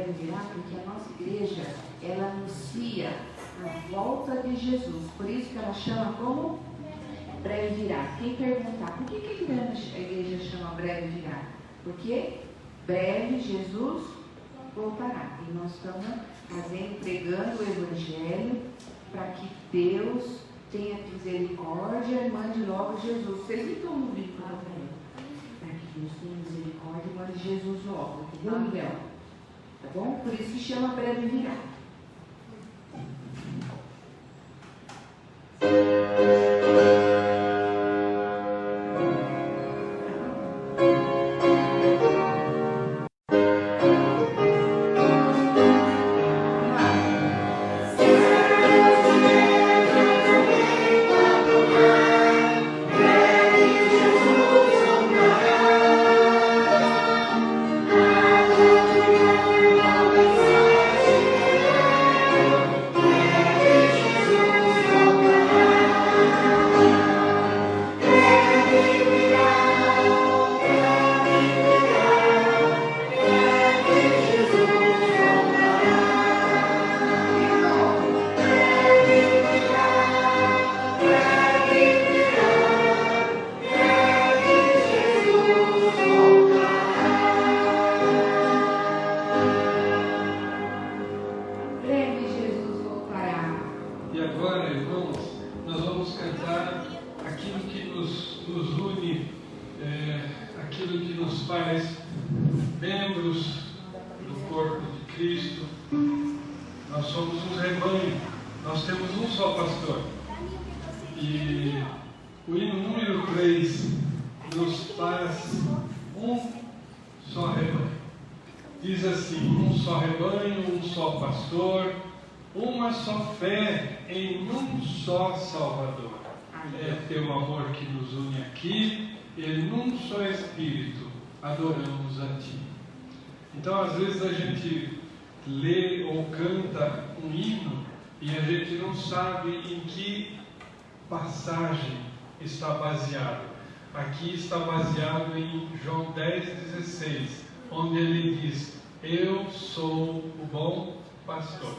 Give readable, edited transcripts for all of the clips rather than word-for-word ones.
breve virá, porque a nossa igreja, ela anuncia a volta de Jesus. Por isso que ela chama como breve virá. Quem perguntar, por que a igreja chama breve virá? Porque breve Jesus voltará. E nós estamos pregando o Evangelho para que Deus tenha misericórdia e mande logo Jesus. Vocês não estão ouvindo o que eu estou falando? Para que Deus tenha misericórdia e mande Jesus logo. Entendeu, Miguel? Tá bom? Por isso que chama breve virá. Adoramos a Ti. Então, às vezes a gente lê ou canta um hino e a gente não sabe em que passagem está baseado. Aqui está baseado em João 10,16, onde ele diz: Eu sou o bom pastor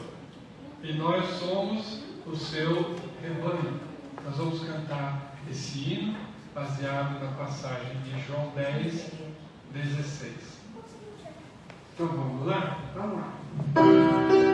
e nós somos o seu rebanho. Nós vamos cantar esse hino baseado na passagem de João 10:16. Então vamos lá? Vamos lá. Oh,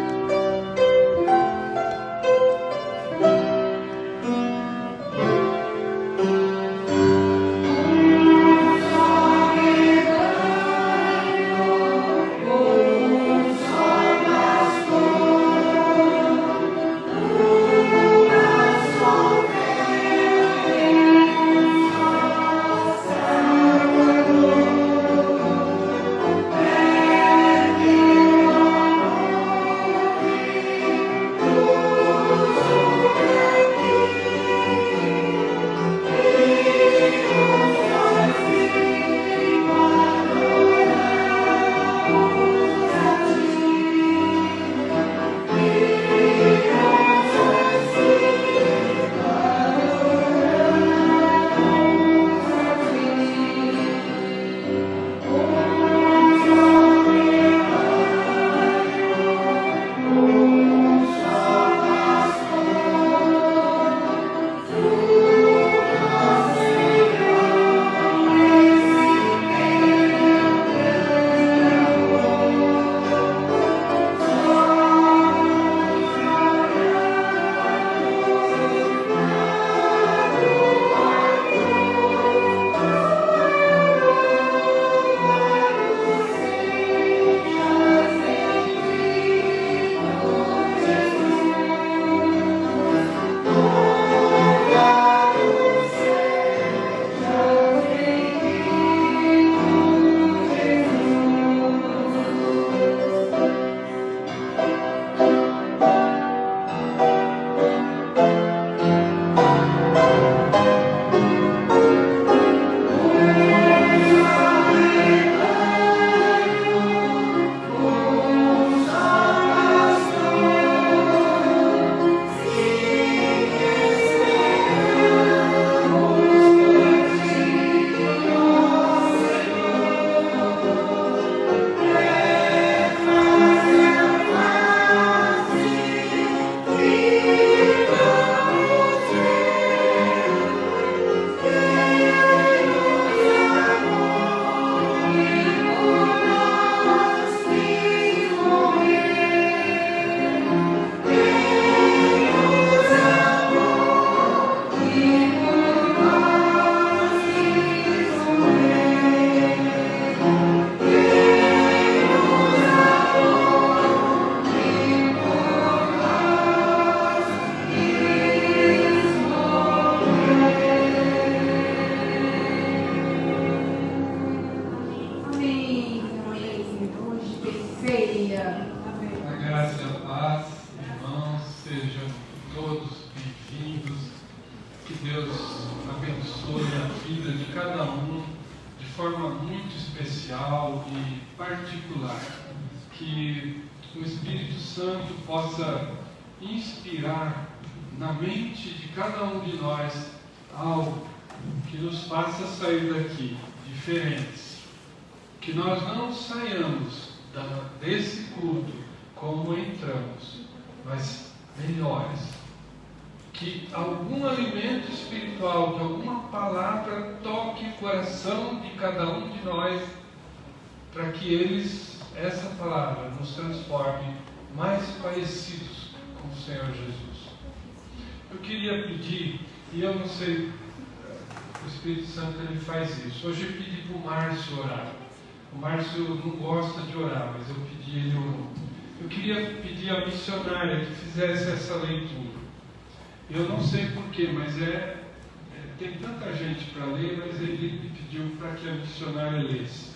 Graça e paz, irmãos, sejam todos bem-vindos. Que Deus abençoe a vida de cada um de forma muito especial e particular. Que o Espírito Santo possa inspirar na mente de cada um de nós algo que nos faça sair daqui diferentes. Que nós não saiamos desse culto como entramos, mas melhores. Que algum alimento espiritual, que alguma palavra toque o coração de cada um de nós, para que essa palavra nos transforme mais parecidos com o Senhor Jesus. Eu queria pedir, e eu não sei, o Espírito Santo ele faz isso. Hoje eu pedi para o Márcio orar. O Márcio não gosta de orar, mas eu pedi, ele orou. Eu queria pedir à missionária que fizesse essa leitura. Eu não sei porquê, mas tem tanta gente para ler, mas ele me pediu para que a missionária lesse.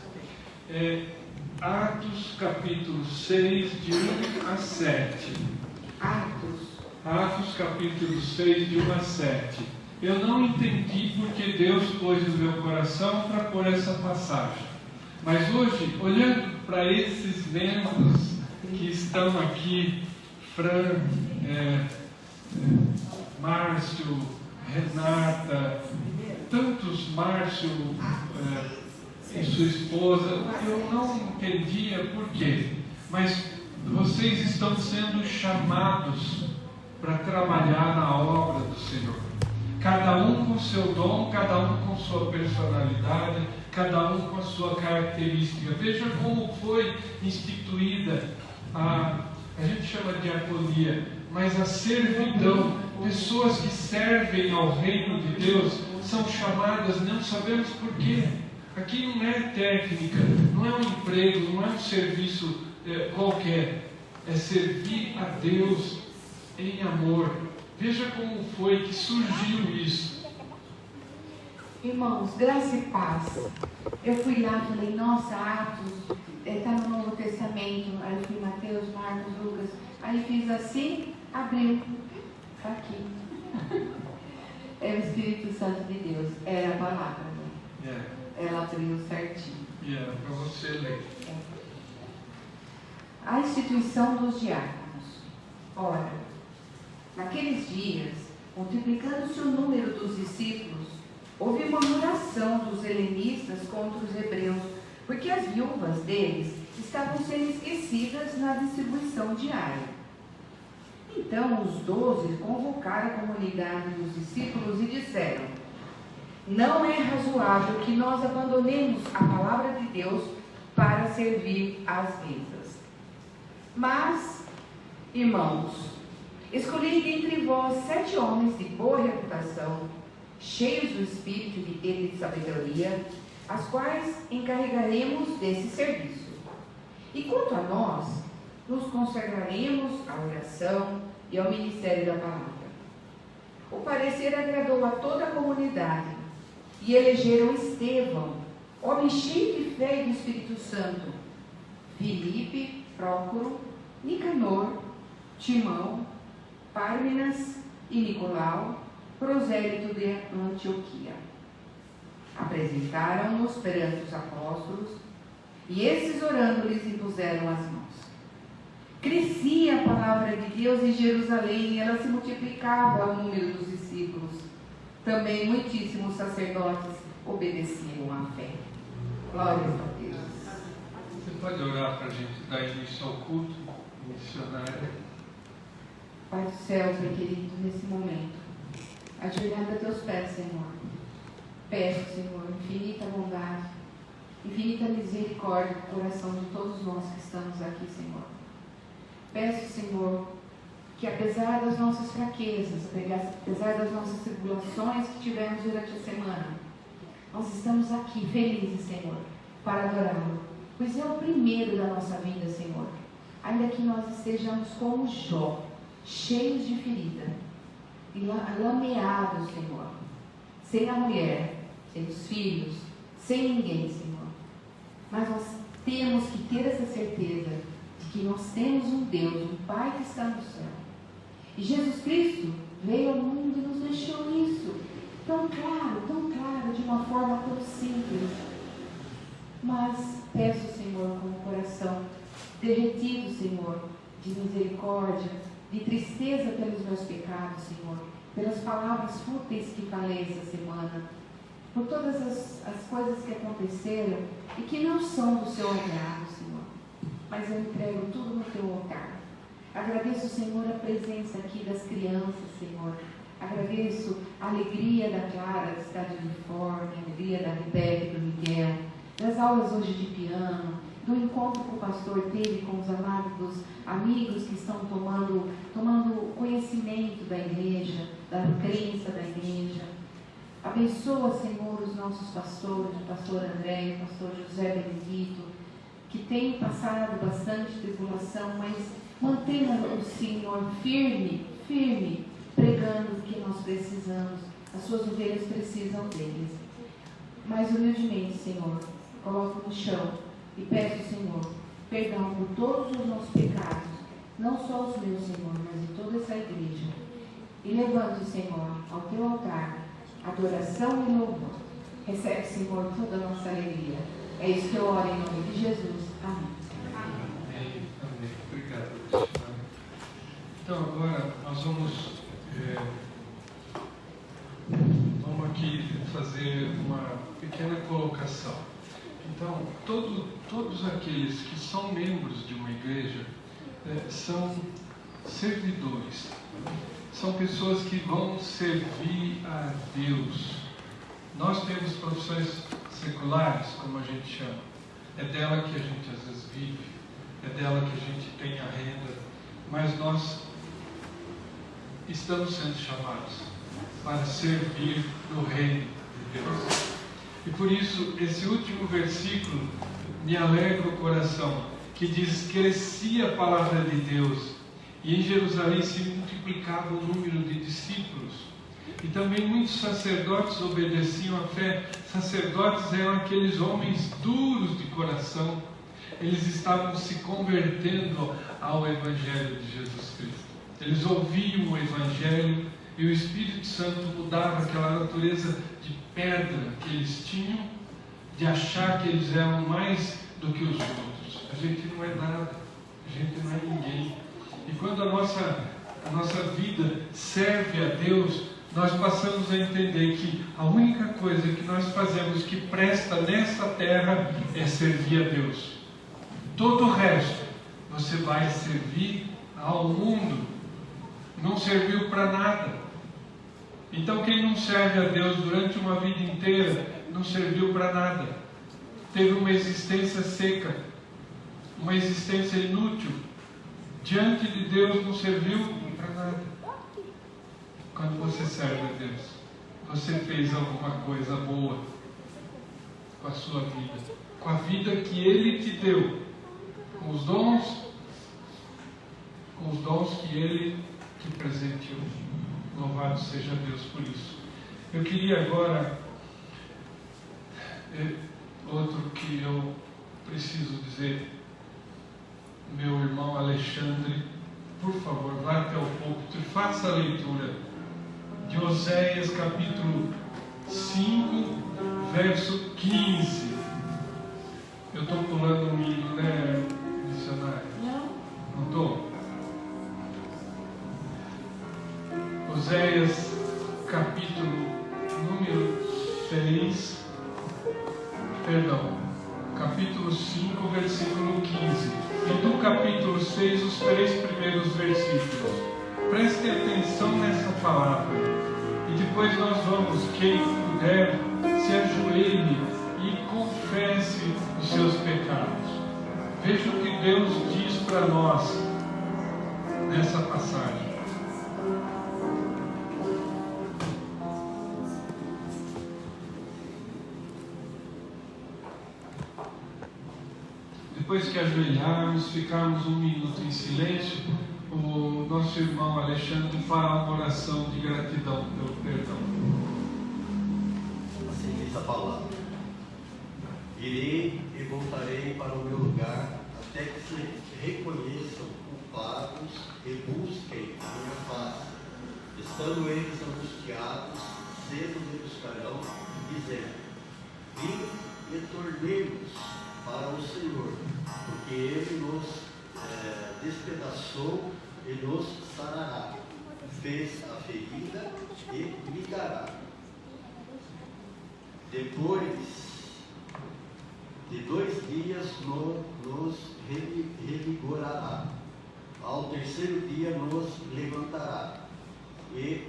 Atos capítulo 6, de 1 a 7. Atos capítulo 6, de 1 a 7. Eu não entendi porque Deus pôs no meu coração para pôr essa passagem. Mas hoje, olhando para esses membros que estão aqui, Fran, Márcio, Renata, tantos Márcio e sua esposa, eu não entendia por quê. Mas vocês estão sendo chamados para trabalhar na obra do Senhor. Cada um com seu dom, cada um com sua personalidade, cada um com a sua característica. Veja como foi instituída a gente chama de diaconia, mas a servidão. Pessoas que servem ao reino de Deus são chamadas, não sabemos porquê. Aqui não é técnica, não é um emprego, não é um serviço qualquer. É servir a Deus em amor. Veja como foi que surgiu isso. Irmãos, graça e paz. Eu fui lá e falei, nossa, Atos, está no Novo Testamento. Aí eu fui Mateus, Marcos, Lucas. Aí fiz assim, abriu. Está aqui. É o Espírito Santo de Deus. Era a palavra. Né? Ela abriu certinho. Para você ler. A instituição dos diáconos. Ora, naqueles dias, multiplicando-se o número dos discípulos, houve uma murmuração dos helenistas contra os hebreus, porque as viúvas deles estavam sendo esquecidas na distribuição diária. Então os 12 convocaram a comunidade dos discípulos e disseram: não é razoável que nós abandonemos a palavra de Deus para servir às mesas. Mas, irmãos, escolhi dentre vós 7 homens de boa reputação, cheios do Espírito e de sabedoria, as quais encarregaremos desse serviço. E quanto a nós, nos consagraremos à oração e ao ministério da palavra. O parecer agradou a toda a comunidade, e elegeram Estevão, homem cheio de fé e do Espírito Santo, Filipe, Prócoro, Nicanor, Timão, Pármenas e Nicolau, prosélito de Antioquia. Apresentaram-nos perante os apóstolos, e esses orando lhes impuseram as mãos. Crescia a palavra de Deus em Jerusalém, e ela se multiplicava ao número dos discípulos. Também muitíssimos sacerdotes obedeciam à fé. Glória a Deus. Você pode orar para a gente dar início ao culto missionário? Pai do céu, Pai querido, nesse momento, ajoelhando a teus pés, Senhor. Peço, Senhor, infinita bondade, infinita misericórdia no coração de todos nós que estamos aqui, Senhor. Peço, Senhor, que apesar das nossas fraquezas, apesar das nossas tribulações que tivemos durante a semana, nós estamos aqui felizes, Senhor, para adorá-lo, pois é o primeiro da nossa vida, Senhor. Ainda que nós estejamos como Jó, cheios de ferida, e lameados, Senhor, sem a mulher, sem os filhos, sem ninguém, Senhor. Mas nós temos que ter essa certeza que nós temos um Deus, um Pai que está no céu. E Jesus Cristo veio ao mundo e nos deixou isso tão claro, de uma forma tão simples. Mas peço, Senhor, com o coração derretido, Senhor, de misericórdia, de tristeza pelos meus pecados, Senhor, pelas palavras fúteis que falei essa semana, por todas as coisas que aconteceram e que não são do seu agrado, Senhor. Mas eu entrego tudo no teu altar. Agradeço, Senhor, a presença aqui das crianças, Senhor. Agradeço a alegria da Clara, de estar de uniforme, a alegria da Rebeca, do Miguel, das aulas hoje de piano, do encontro que o pastor teve com os amados amigos que estão tomando conhecimento da igreja, da crença da igreja. Abençoa, Senhor, os nossos pastores, o pastor André, o pastor José Benedito, que tem passado bastante tribulação, mas mantenha o Senhor firme, pregando o que nós precisamos. As suas ovelhas precisam deles. Mais humildemente, Senhor, coloco no chão e peço, Senhor, perdão por todos os nossos pecados, não só os meus, Senhor, mas de toda essa igreja. E levanto, Senhor, ao teu altar, adoração e louvor. Recebe, Senhor, toda a nossa alegria. É isso que eu oro em nome de Jesus. Amém. Amém. Obrigado. Então agora nós vamos aqui fazer uma pequena colocação. Então, todos aqueles que são membros de uma igreja são servidores, são pessoas que vão servir a Deus. Nós temos profissões seculares, como a gente chama, é dela que a gente às vezes vive, é dela que a gente tem a renda, mas nós estamos sendo chamados para servir no reino de Deus. E por isso, esse último versículo me alegra o coração, que diz: crescia a palavra de Deus, e em Jerusalém se multiplicava o número de discípulos. E também muitos sacerdotes obedeciam à fé. Sacerdotes eram aqueles homens duros de coração. Eles estavam se convertendo ao Evangelho de Jesus Cristo. Eles ouviam o Evangelho e o Espírito Santo mudava aquela natureza de pedra que eles tinham, de achar que eles eram mais do que os outros. A gente não é nada, a gente não é ninguém. E quando a nossa vida serve a Deus, nós passamos a entender que a única coisa que nós fazemos que presta nessa terra é servir a Deus. Todo o resto você vai servir ao mundo. Não serviu para nada. Então quem não serve a Deus durante uma vida inteira não serviu para nada. Teve uma existência seca, uma existência inútil. Diante de Deus não serviu para nada. Quando você serve a Deus, você fez alguma coisa boa com a sua vida, com a vida que Ele te deu, com os dons que Ele te presenteou. Louvado seja Deus por isso. Eu queria agora, outro que eu preciso dizer, meu irmão Alexandre, por favor, vá até o púlpito e faça a leitura de Oséias capítulo 5, verso 15. Eu estou pulando um hino, né, missionário? Não estou? Oséias capítulo número 6, capítulo 5, versículo 15. E do capítulo 6, os 3 primeiros versículos. Preste atenção nessa palavra. E depois nós vamos, quem puder, se ajoelhe e confesse os seus pecados. Veja o que Deus diz para nós nessa passagem. Depois que ajoelharmos, ficarmos um minuto em silêncio, o nosso irmão Alexandre fará uma oração de gratidão pelo perdão. Assim diz a palavra: irei e voltarei para o meu lugar, até que se reconheçam culpados e busquem a minha face. Estando eles angustiados, cedo me buscarão, dizendo: vim e tornemos para o Senhor, porque Ele nos despedaçou e nos sarará, fez a ferida e ligará. Depois de 2 dias nos revigorará. Ao terceiro dia nos levantará e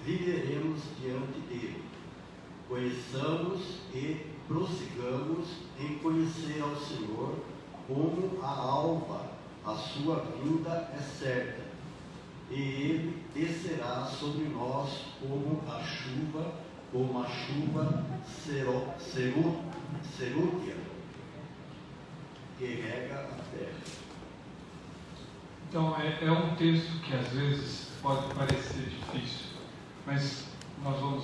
viveremos diante dele. Conheçamos e prossigamos em conhecer ao Senhor, como a alva, a sua vinda é certa, e ele descerá sobre nós como a chuva serútea, que rega a terra. Então, é um texto que às vezes pode parecer difícil, mas nós vou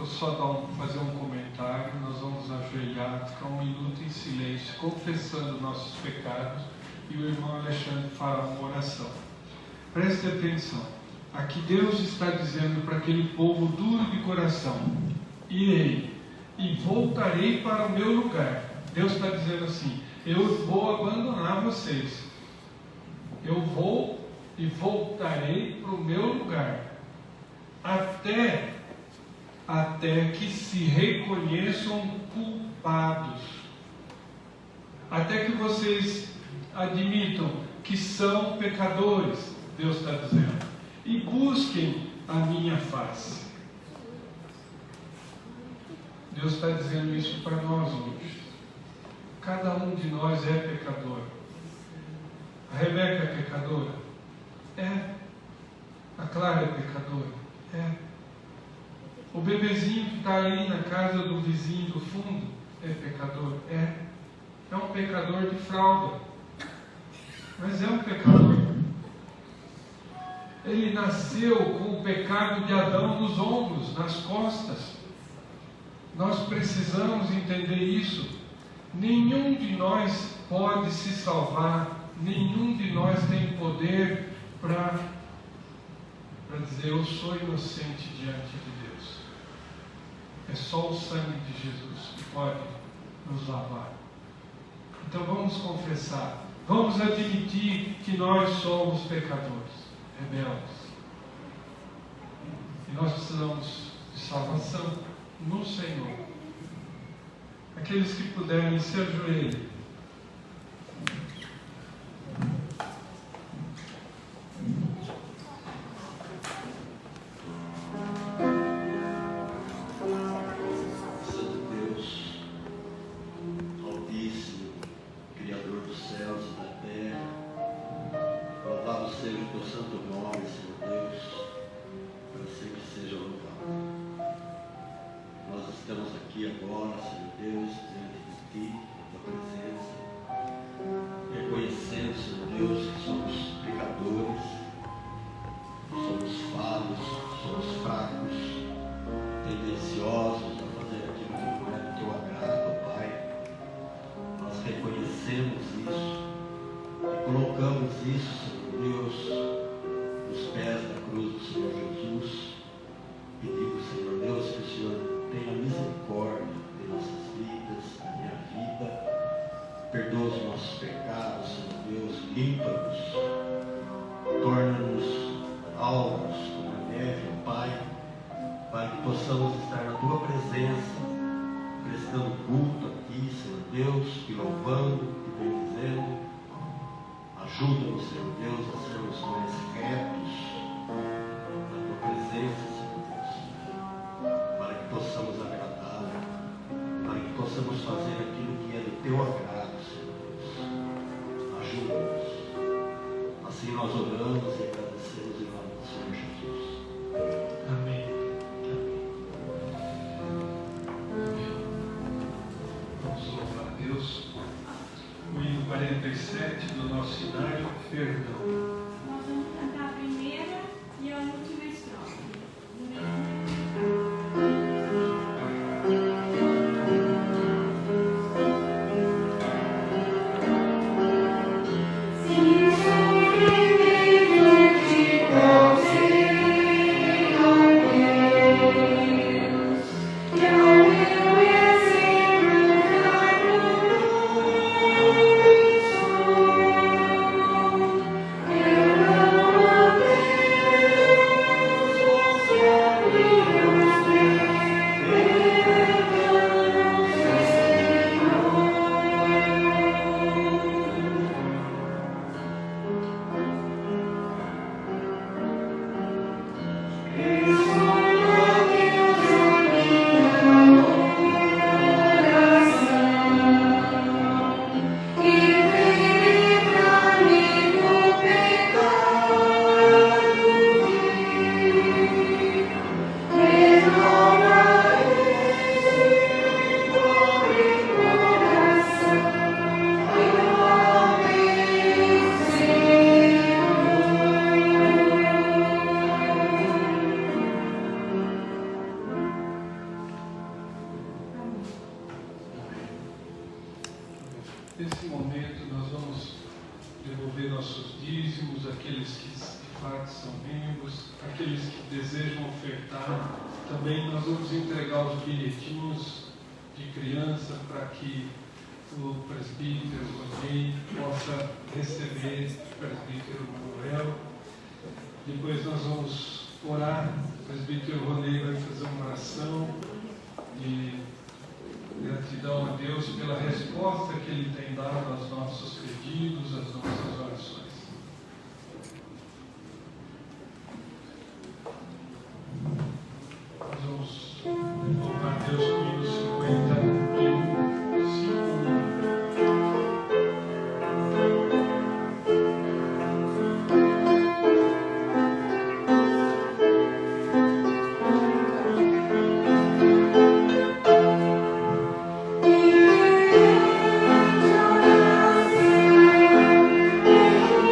só fazer um comentário, nós vamos ajoelhar, ficar 1 minuto em silêncio, confessando nossos pecados, e o irmão Alexandre fará uma oração. Preste atenção, aqui Deus está dizendo para aquele povo duro de coração: irei e voltarei para o meu lugar. Deus está dizendo assim: eu vou abandonar vocês, eu vou e voltarei para o meu lugar, até que se reconheçam culpados, até que vocês admitam que são pecadores, Deus está dizendo, e busquem a minha face. Deus está dizendo isso para nós hoje. Cada um de nós é pecador. A Rebeca é pecadora? É. A Clara é pecadora? É. O bebezinho que está aí na casa do vizinho do fundo é pecador? É. É um pecador de fralda, mas é um pecador. Ele nasceu com o pecado de Adão nos ombros, nas costas. Nós precisamos entender isso. Nenhum de nós pode se salvar, nenhum de nós tem poder para dizer: eu sou inocente diante de Deus. É só o sangue de Jesus que pode nos lavar. Então vamos confessar, vamos admitir que nós somos pecadores, rebeldes, e nós precisamos de salvação no Senhor. Aqueles que puderem, se ajoelhem. nossos dízimos, aqueles que de fato são membros, aqueles que desejam ofertar. Também nós vamos entregar os bilhetinhos de criança para que o presbítero Rodney possa receber o presbítero Manuel. Depois nós vamos orar. O presbítero Rodney vai fazer uma oração de gratidão a Deus pela resposta que Ele tem dado aos nossos pedidos, às nossas orações. Nós vamos louvar Deus com o hino 51. Yeah.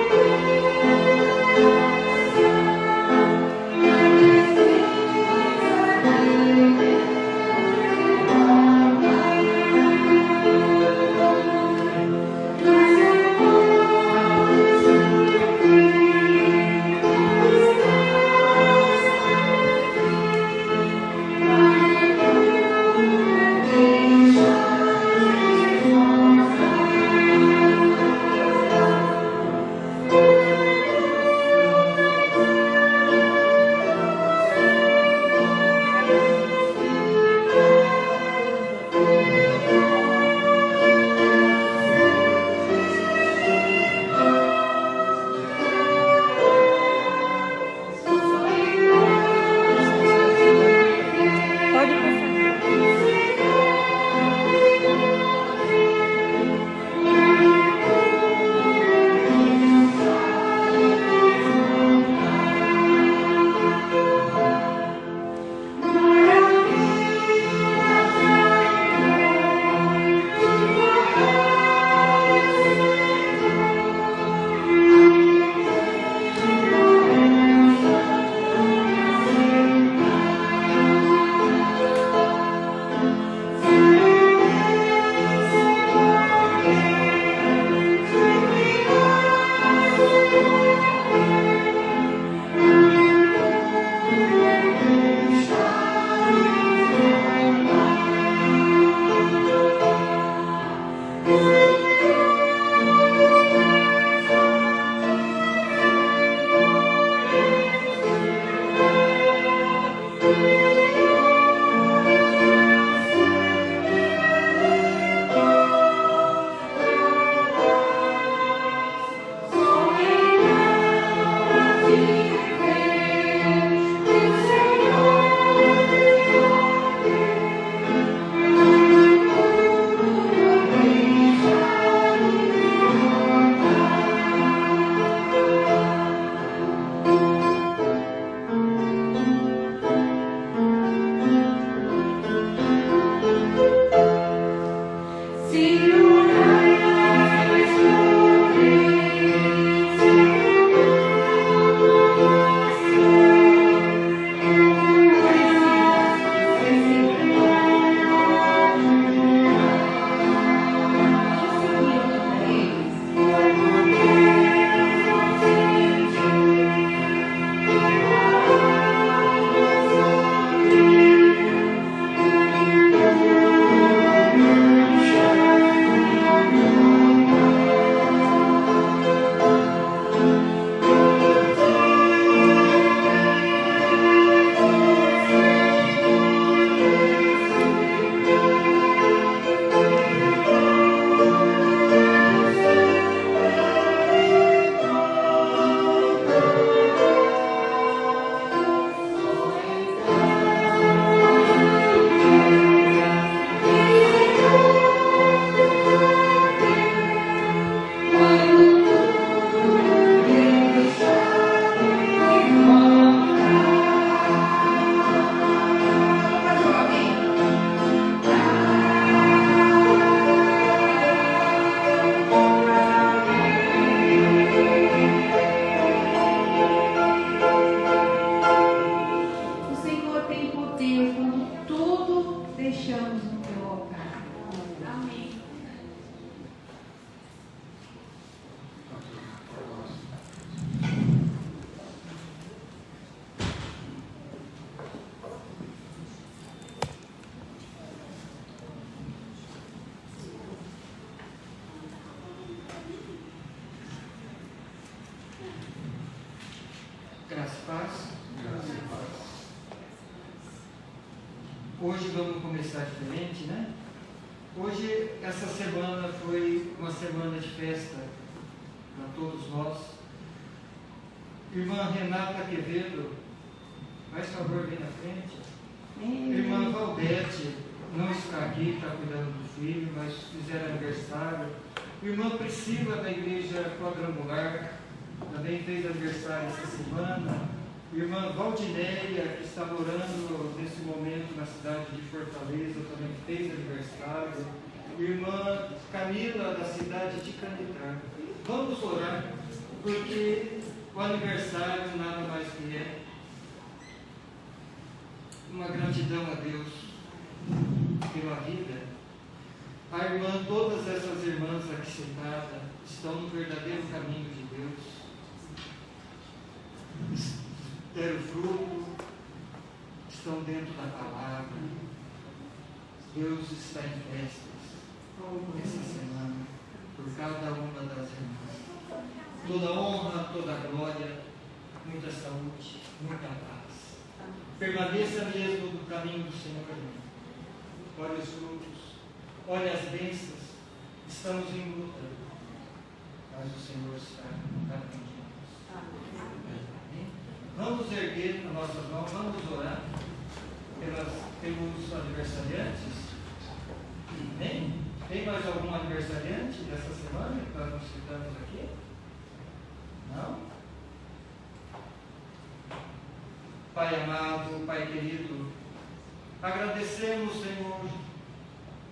Graça e paz. Graça e paz. Hoje vamos começar diferente, né? Hoje, essa semana foi uma semana de festa para todos nós. Irmã Renata Quevedo, faz favor, vem na frente. Irmã Valdete não está aqui, está cuidando do filho, mas fizeram aniversário. Irmã Priscila, da Igreja Quadrangular, também fez aniversário essa semana. Irmã Valdinéia, que está morando nesse momento na cidade de Fortaleza, também fez aniversário. Irmã Camila, da cidade de Canidá. Vamos orar, porque o aniversário nada mais que é uma gratidão a Deus pela vida. A irmã, todas essas irmãs aqui sentadas, estão no verdadeiro caminho de Deus. Deram fruto, estão dentro da palavra. Deus está em festas essa semana por cada uma das irmãs. Toda honra, toda glória, muita saúde, muita paz. Permaneça mesmo no caminho do Senhor, irmão. Olha os frutos, olha as bênçãos. Estamos em luta, mas o Senhor está com nós. Vamos erguer as nossas mãos, vamos orar pelos aniversariantes. Amém? Tem mais algum aniversariante dessa semana que nós não citamos aqui? Não? Pai amado, Pai querido, agradecemos, Senhor,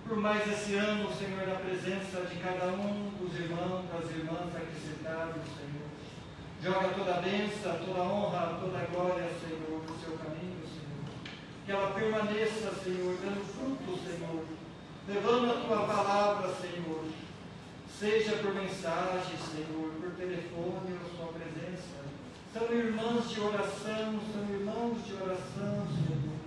por mais esse ano, Senhor, na presença de cada um dos irmãos, das irmãs aqui sentados, Senhor. Joga toda a bênção, toda a honra, toda a glória, Senhor, no seu caminho, Senhor. Que ela permaneça, Senhor, dando fruto, Senhor, levando a tua palavra, Senhor, seja por mensagem, Senhor, por telefone ou sua presença. São irmãs de oração, são irmãos de oração, Senhor.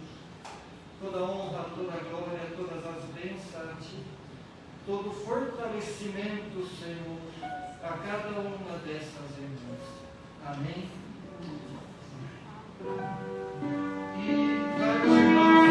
Toda a honra, toda a glória, todas as bênçãos a ti, todo fortalecimento, Senhor, a cada uma dessas irmãs. Amém. E vários irmãos.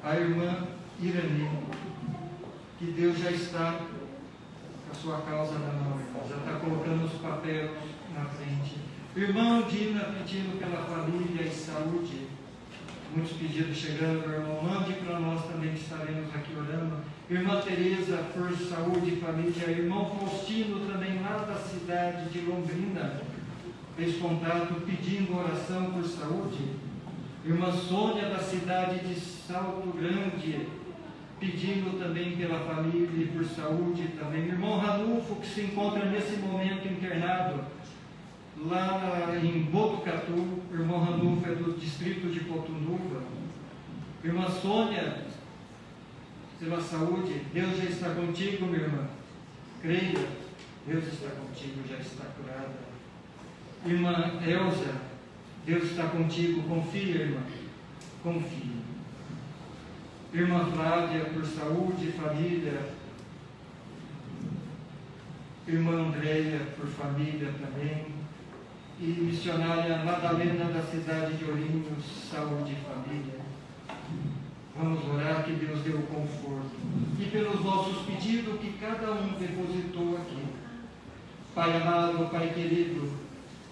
A irmã Irani, que Deus já está com a sua causa na mão, já está colocando os papéis na frente. Irmã Dina pedindo pela família e saúde, muitos pedidos chegando, irmão, mande para nós também que estaremos aqui orando. Irmã Tereza, por saúde e família. Irmão Faustino, também lá da cidade de Londrina, fez contato pedindo oração por saúde. Irmã Sônia, da cidade de Salto Grande, pedindo também pela família e por saúde também. Irmão Ranulfo, que se encontra nesse momento internado lá em Botucatu. Irmão Ranulfo é do distrito de Potunduva. Irmã Sônia, pela saúde. Deus já está contigo, minha irmã. Creia, Deus está contigo, já está curada. Irmã Elza, Deus está contigo, confia, irmã, confia. Irmã Flávia, por saúde e família. Irmã Andréia, por família também. E missionária Madalena, da cidade de Ourinhos, saúde e família. Vamos orar que Deus dê o conforto. E pelos nossos pedidos que cada um depositou aqui. Pai amado, Pai querido,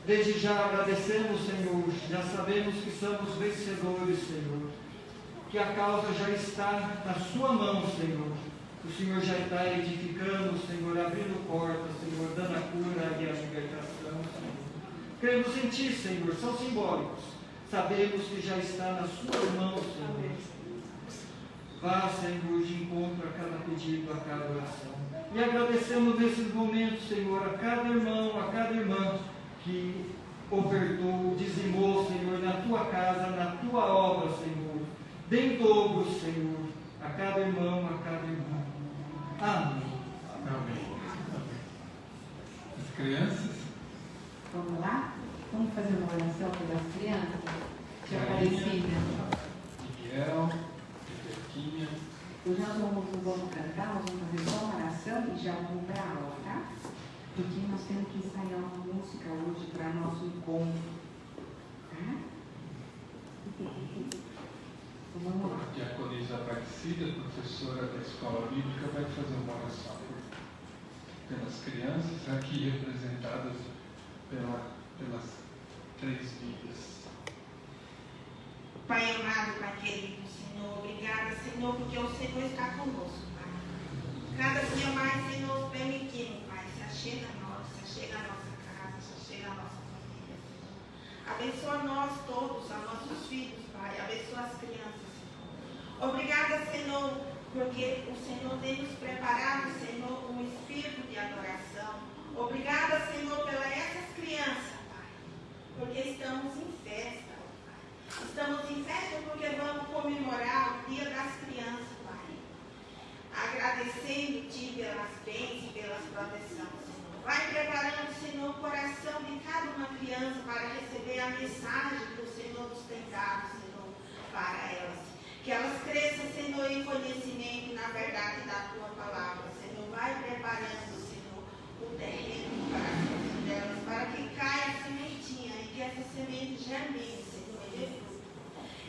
desde já agradecemos, Senhor, já sabemos que somos vencedores, Senhor, que a causa já está na sua mão, Senhor. O Senhor já está edificando, Senhor, abrindo portas, Senhor, dando a cura e a libertação, Senhor. Cremos em Ti, Senhor, são simbólicos. Sabemos que já está na sua mão, Senhor. Vá, Senhor, de encontro a cada pedido, a cada oração. E agradecemos nesses momentos, Senhor, a cada irmão, a cada irmã que ofertou, dizimou, Senhor, na Tua casa, na Tua obra, Senhor. Dê em dobro, Senhor, a cada irmão, a cada irmã. Amém. Amém. As crianças? Vamos lá? Vamos fazer uma oração pelas crianças? Tia Aparecida. Miguel, Bequinha. Hoje nós vamos cantar, nós vamos fazer só uma oração e já vamos para a aula, tá? Porque nós temos que ensaiar uma música hoje para nosso encontro. Tá? Então vamos lá. A diaconisa Aparecida, professora da escola bíblica, vai fazer uma oração pelas crianças, aqui representadas pelas 3 vidas. Pai amado, Pai querido, Senhor, obrigada, Senhor, porque o Senhor está conosco, Pai. Cada dia mais, Senhor, permitindo, Pai, se achega a nós, se achega a nossa casa, se achega a nossa família, Senhor. Abençoa nós todos, a nossos filhos, Pai, abençoa as crianças, Senhor. Obrigada, Senhor, porque o Senhor tem nos preparado, Senhor, um espírito de adoração. Obrigada, Senhor, pelas essas crianças, Pai, porque estamos em festa. Estamos em festa porque vamos comemorar o Dia das Crianças, Pai. Agradecendo-Te pelas bênçãos e pelas proteções, Senhor. Vai preparando, Senhor, o coração de cada uma criança para receber a mensagem que o Senhor nos tem dado, Senhor, para elas. Que elas cresçam, Senhor, em conhecimento e na verdade da Tua palavra. Senhor, vai preparando, Senhor, o terreno do coração delas, para que caia a sementinha e que essa semente germine, Senhor, e dê fruto.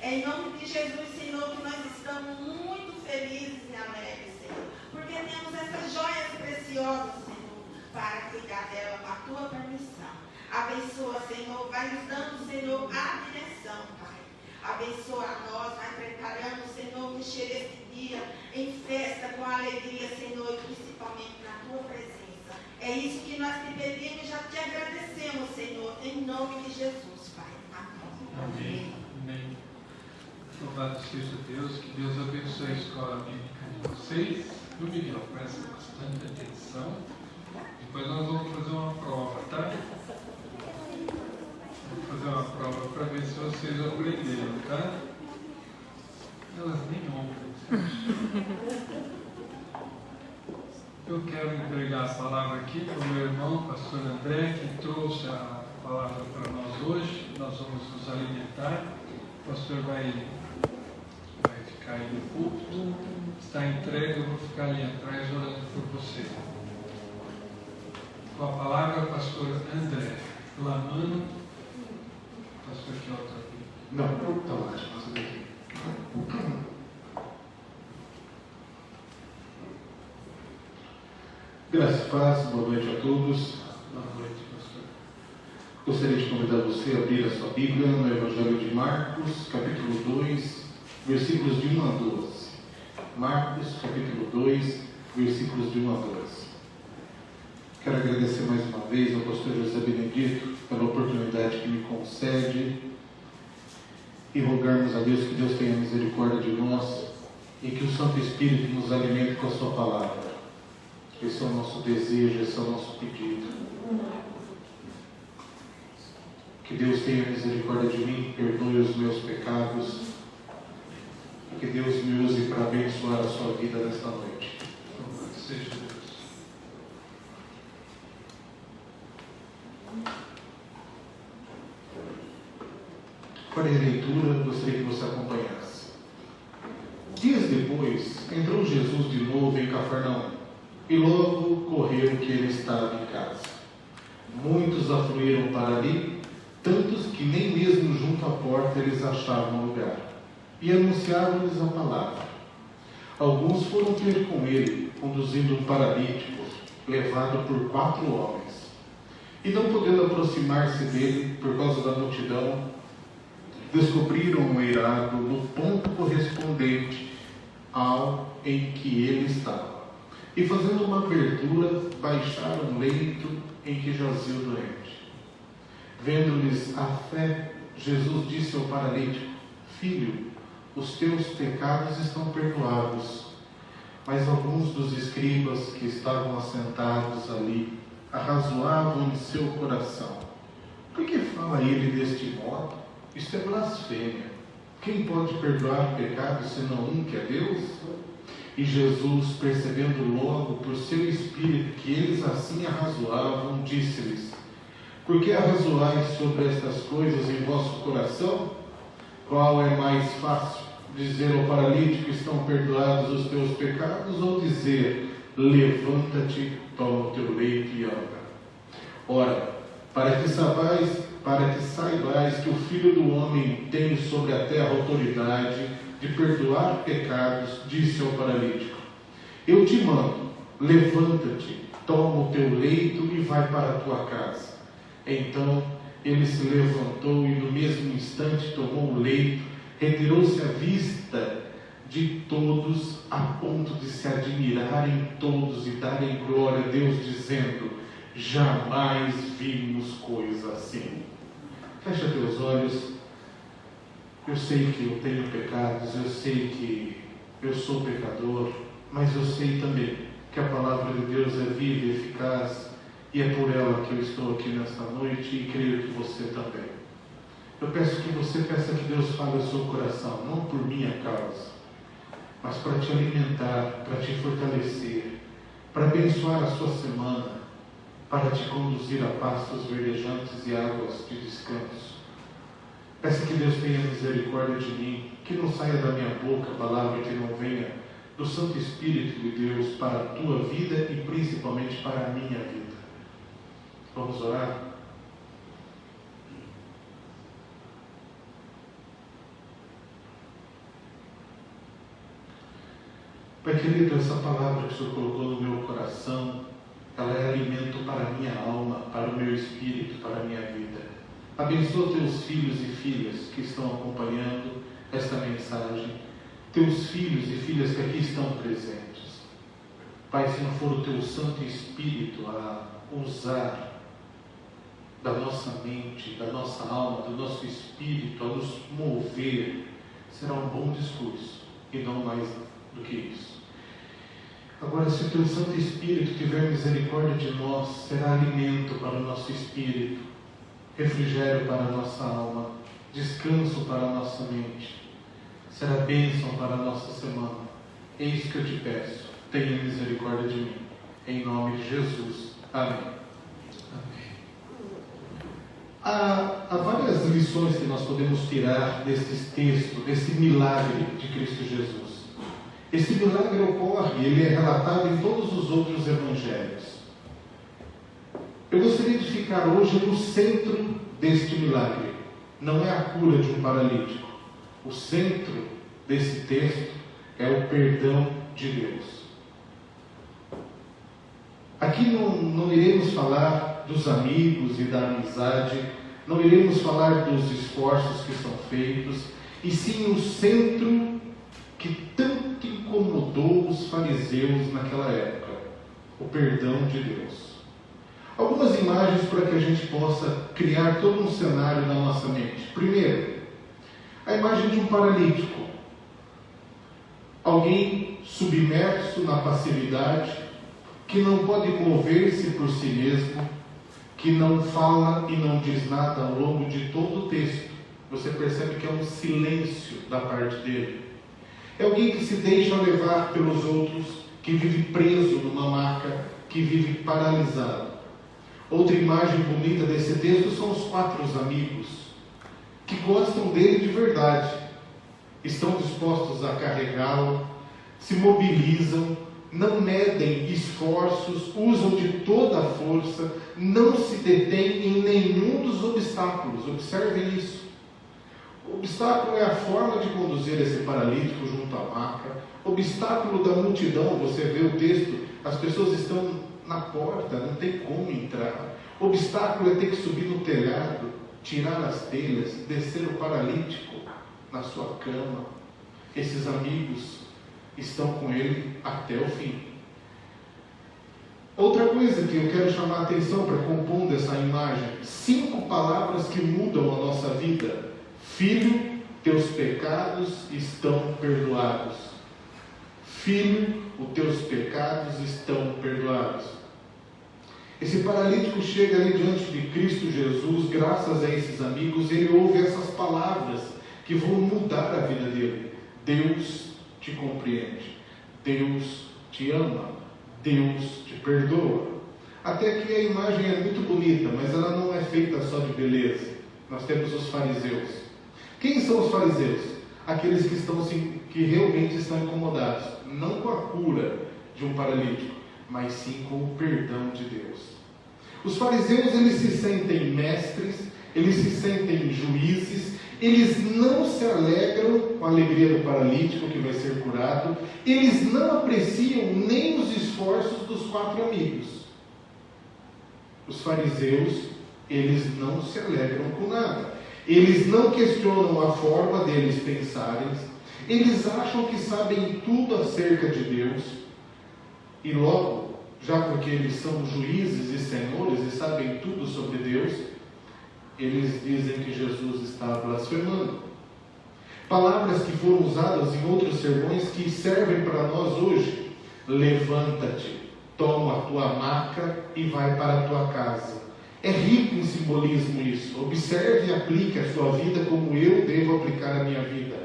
É em nome de Jesus, Senhor, que nós estamos muito felizes e alegres, Senhor, porque temos essas joias preciosas, Senhor, para cuidar dela com a Tua permissão. Abençoa, Senhor, vai nos dando, Senhor, a direção, Pai. Abençoa a nós, vai preparando, Senhor, que chegue esse dia em festa, com alegria, Senhor, e principalmente na Tua presença. É isso que nós te pedimos e já te agradecemos, Senhor, em nome de Jesus, Pai. Amém. Amém. Louvado seja Deus, que Deus abençoe a escola bíblica de vocês. No Miguel, presta bastante atenção. Depois nós vamos fazer uma prova, tá? Vamos fazer uma prova para ver se vocês aprenderam, tá? Elas nem ouvem. Eu quero entregar a palavra aqui para o meu irmão, pastor André, que trouxe a palavra para nós hoje. Nós vamos nos alimentar. O pastor vai ficar aí no púlpito. Está entregue, eu vou ficar ali atrás orando por você. Com a palavra, pastor André Lamano. Pastor Jota. Não, está lá, passa daqui. Graças e paz, boa noite a todos. Boa noite, pastor. Gostaria de convidar você a abrir a sua Bíblia no Evangelho de Marcos, capítulo 2, versículos de 1 a 12. Marcos, capítulo 2, versículos de 1 a 12. Quero agradecer mais uma vez ao pastor José Benedito pela oportunidade que me concede e rogarmos a Deus que Deus tenha misericórdia de nós e que o Santo Espírito nos alimente com a sua palavra. Esse é o nosso desejo, esse é o nosso pedido. Que Deus tenha misericórdia de mim, perdoe os meus pecados e que Deus me use para abençoar a sua vida nesta noite. Louvado seja Deus. Farei a leitura, gostaria que você acompanhasse. Dias depois, entrou Jesus de novo em Cafarnaum, e logo correu que ele estava em casa. Muitos afluíram para ali, tantos que nem mesmo junto à porta eles achavam lugar, e anunciavam-lhes a palavra. Alguns foram ter com ele, conduzindo um paralítico, levado por 4 homens. E não podendo aproximar-se dele, por causa da multidão, descobriram um eirado no ponto correspondente ao em que ele estava. E fazendo uma abertura, baixaram o leito em que jazia o doente. Vendo-lhes a fé, Jesus disse ao paralítico: Filho, os teus pecados estão perdoados. Mas alguns dos escribas que estavam assentados ali arrazoavam em seu coração: por que fala ele deste modo? Isto é blasfêmia. Quem pode perdoar pecados senão um, que é Deus? E Jesus, percebendo logo por seu espírito que eles assim arrazoavam, disse-lhes: por que arrazoais sobre estas coisas em vosso coração? Qual é mais fácil, dizer ao paralítico: estão perdoados os teus pecados, ou dizer: levanta-te, toma o teu leito e anda? Ora, para que saibais que o Filho do Homem tem sobre a terra autoridade de perdoar pecados, disse ao paralítico: eu te mando, levanta-te, toma o teu leito e vai para a tua casa. Então ele se levantou e no mesmo instante tomou o leito, retirou-se à vista de todos, a ponto de se admirarem todos e darem glória a Deus, dizendo: jamais vimos coisa assim. Fecha teus olhos. Eu sei que eu tenho pecados, eu sei que eu sou pecador, mas eu sei também que a palavra de Deus é viva e eficaz, e é por ela que eu estou aqui nesta noite, e creio que você também. Eu peço que você peça que Deus fale ao seu coração, não por minha causa, mas para te alimentar, para te fortalecer, para abençoar a sua semana, para te conduzir a pastos verdejantes e águas de descanso. Peça que Deus tenha misericórdia de mim, que não saia da minha boca palavra que não venha do Santo Espírito de Deus para a tua vida e principalmente para a minha vida. Vamos orar? Pai querido, essa palavra que o Senhor colocou no meu coração, ela é alimento para a minha alma, para o meu espírito, para a minha vida. Abençoa teus filhos e filhas que estão acompanhando esta mensagem, teus filhos e filhas que aqui estão presentes. Pai, se não for o teu Santo Espírito a usar da nossa mente, da nossa alma, do nosso espírito, a nos mover, será um bom discurso e não mais do que isso. Agora, se o teu Santo Espírito tiver misericórdia de nós, será alimento para o nosso espírito, refrigério para a nossa alma, descanso para a nossa mente, será bênção para a nossa semana. É isso que eu te peço, tenha misericórdia de mim, em nome de Jesus, amém. Há várias lições que nós podemos tirar desses textos, desse milagre de Cristo Jesus. Esse milagre ocorre, ele é relatado em todos os outros evangelhos. Eu gostaria de ficar hoje no centro deste milagre. Não é a cura de um paralítico. O centro desse texto é o perdão de Deus. Aqui não iremos falar dos amigos e da amizade, não iremos falar dos esforços que são feitos, e sim o centro que tanto incomodou os fariseus naquela época: o perdão de Deus. Algumas imagens para que a gente possa criar todo um cenário na nossa mente. Primeiro, a imagem de um paralítico. Alguém submerso na passividade, que não pode mover-se por si mesmo, que não fala e não diz nada ao longo de todo o texto. Você percebe que é um silêncio da parte dele. É alguém que se deixa levar pelos outros, que vive preso numa maca, que vive paralisado. Outra imagem bonita desse texto são os 4 amigos. que gostam dele de verdade, estão dispostos a carregá-lo, se mobilizam, não medem esforços, usam de toda a força, não se detêm em nenhum dos obstáculos. Observem isso. O obstáculo é a forma de conduzir esse paralítico junto à maca. Obstáculo da multidão, você vê o texto, as pessoas estão na porta, não tem como entrar. Obstáculo é ter que subir no telhado, tirar as telhas, descer o paralítico na sua cama. Esses amigos estão com ele até o fim. Outra coisa que eu quero chamar a atenção para compondo essa imagem: 5 palavras que mudam a nossa vida. Filho, teus pecados estão perdoados. Filho, os teus pecados estão perdoados. Esse paralítico chega ali diante de Cristo Jesus, graças a esses amigos, ele ouve essas palavras que vão mudar a vida dele. Deus te compreende, Deus te ama, Deus te perdoa. Até que a imagem é muito bonita, mas ela não é feita só de beleza. Nós temos os fariseus. Quem são os fariseus? Aqueles que realmente estão incomodados, não com a cura de um paralítico, mas sim com o perdão de Deus. Os fariseus, eles se sentem mestres, eles se sentem juízes, eles não se alegram com a alegria do paralítico que vai ser curado, eles não apreciam nem os esforços dos 4 amigos. Os fariseus, eles não se alegram com nada, eles não questionam a forma deles pensarem, eles acham que sabem tudo acerca de Deus, e logo, já porque eles são juízes e senhores e sabem tudo sobre Deus, eles dizem que Jesus está blasfemando. Palavras que foram usadas em outros sermões que servem para nós hoje: levanta-te, toma a tua maca e vai para a tua casa. É rico em simbolismo isso. Observe e aplique a sua vida como eu devo aplicar a minha vida.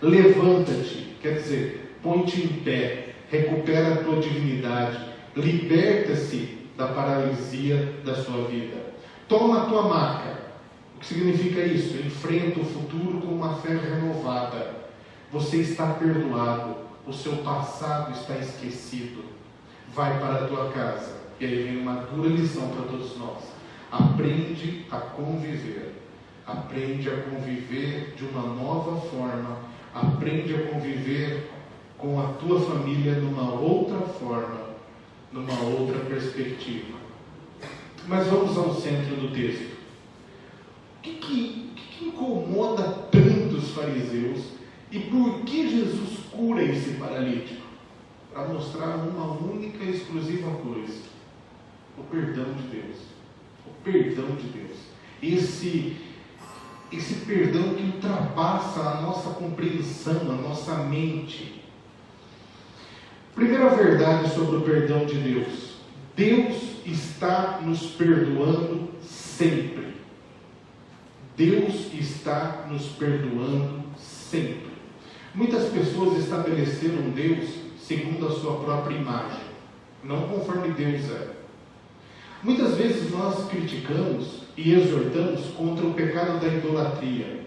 Levanta-te, quer dizer, põe-te em pé, recupera a tua dignidade, liberta-se da paralisia da sua vida. Toma a tua maca. O que significa isso? Enfrenta o futuro com uma fé renovada. Você está perdoado, o seu passado está esquecido. Vai para a tua casa. E aí vem uma dura lição para todos nós. Aprende a conviver. Aprende a conviver de uma nova forma. Aprende a conviver com a tua família numa outra forma, numa outra perspectiva. Mas vamos ao centro do texto. O que incomoda tanto os fariseus e por que Jesus cura esse paralítico? Para mostrar uma única e exclusiva coisa: o perdão de Deus. O perdão de Deus. Esse perdão que ultrapassa a nossa compreensão, a nossa mente. Primeira verdade sobre o perdão de Deus: Deus está nos perdoando sempre. Deus está nos perdoando sempre. Muitas pessoas estabeleceram Deus segundo a sua própria imagem, não conforme Deus é. Muitas vezes nós criticamos e exortamos contra o pecado da idolatria,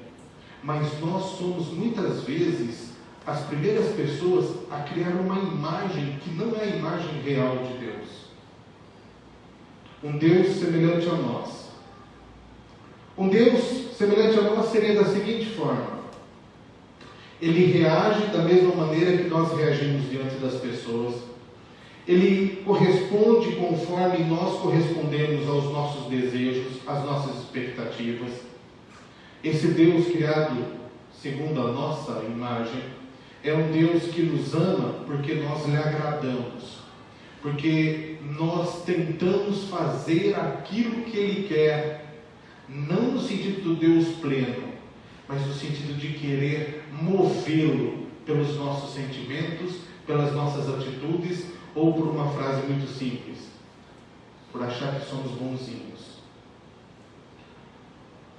mas nós somos muitas vezes as primeiras pessoas a criar uma imagem que não é a imagem real de Deus. Um Deus semelhante a nós. Um Deus semelhante a nós seria da seguinte forma: Ele reage da mesma maneira que nós reagimos diante das pessoas. Ele corresponde conforme nós correspondemos aos nossos desejos, às nossas expectativas. Esse Deus criado segundo a nossa imagem é um Deus que nos ama porque nós lhe agradamos, porque nós tentamos fazer aquilo que Ele quer, não no sentido do Deus pleno, mas no sentido de querer movê-lo pelos nossos sentimentos, pelas nossas atitudes, ou por uma frase muito simples: por achar que somos bonzinhos.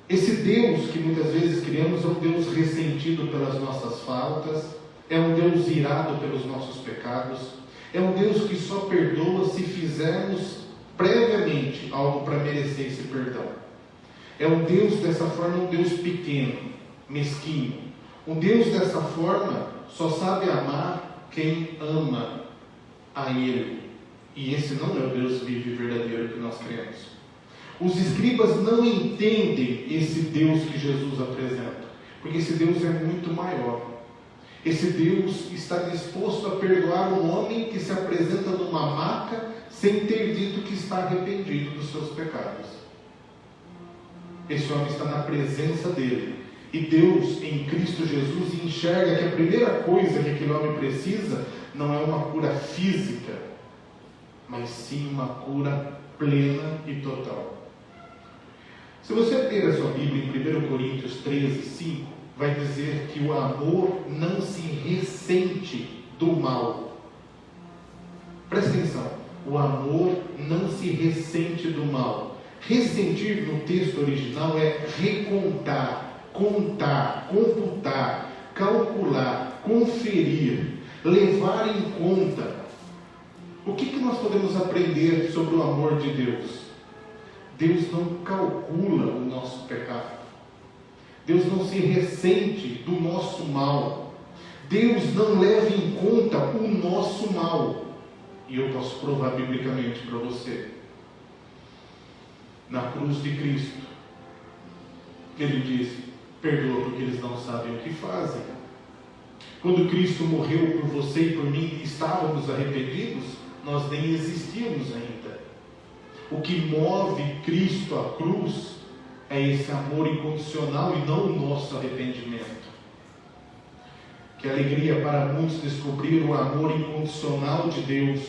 Esse Deus que muitas vezes criamos é um Deus ressentido pelas nossas faltas, é um Deus irado pelos nossos pecados, é um Deus que só perdoa se fizermos previamente algo para merecer esse perdão. É um Deus dessa forma, um Deus pequeno, mesquinho. Um Deus dessa forma só sabe amar quem ama a Ele. E esse não é o Deus vivo e verdadeiro que nós cremos. Os escribas não entendem esse Deus que Jesus apresenta, porque esse Deus é muito maior. Esse Deus está disposto a perdoar um homem que se apresenta numa maca sem ter dito que está arrependido dos seus pecados. Esse homem está na presença dele. E Deus, em Cristo Jesus, enxerga que a primeira coisa que aquele homem precisa não é uma cura física, mas sim uma cura plena e total. Se você ler a sua Bíblia em 1 Coríntios 13, 5, vai dizer que o amor não se ressente do mal. Presta atenção, o amor não se ressente do mal. Ressentir no texto original é recontar, contar, computar, calcular, conferir, levar em conta. O que nós podemos aprender sobre o amor de Deus? Deus não calcula o nosso pecado. Deus não se ressente do nosso mal. Deus não leva em conta o nosso mal. E eu posso provar biblicamente para você. Na cruz de Cristo, Ele diz: perdoa porque eles não sabem o que fazem. Quando Cristo morreu por você e por mim, estávamos arrependidos, nós nem existíamos ainda. O que move Cristo à cruz é esse amor incondicional e não o nosso arrependimento. Que alegria para muitos descobrir o amor incondicional de Deus,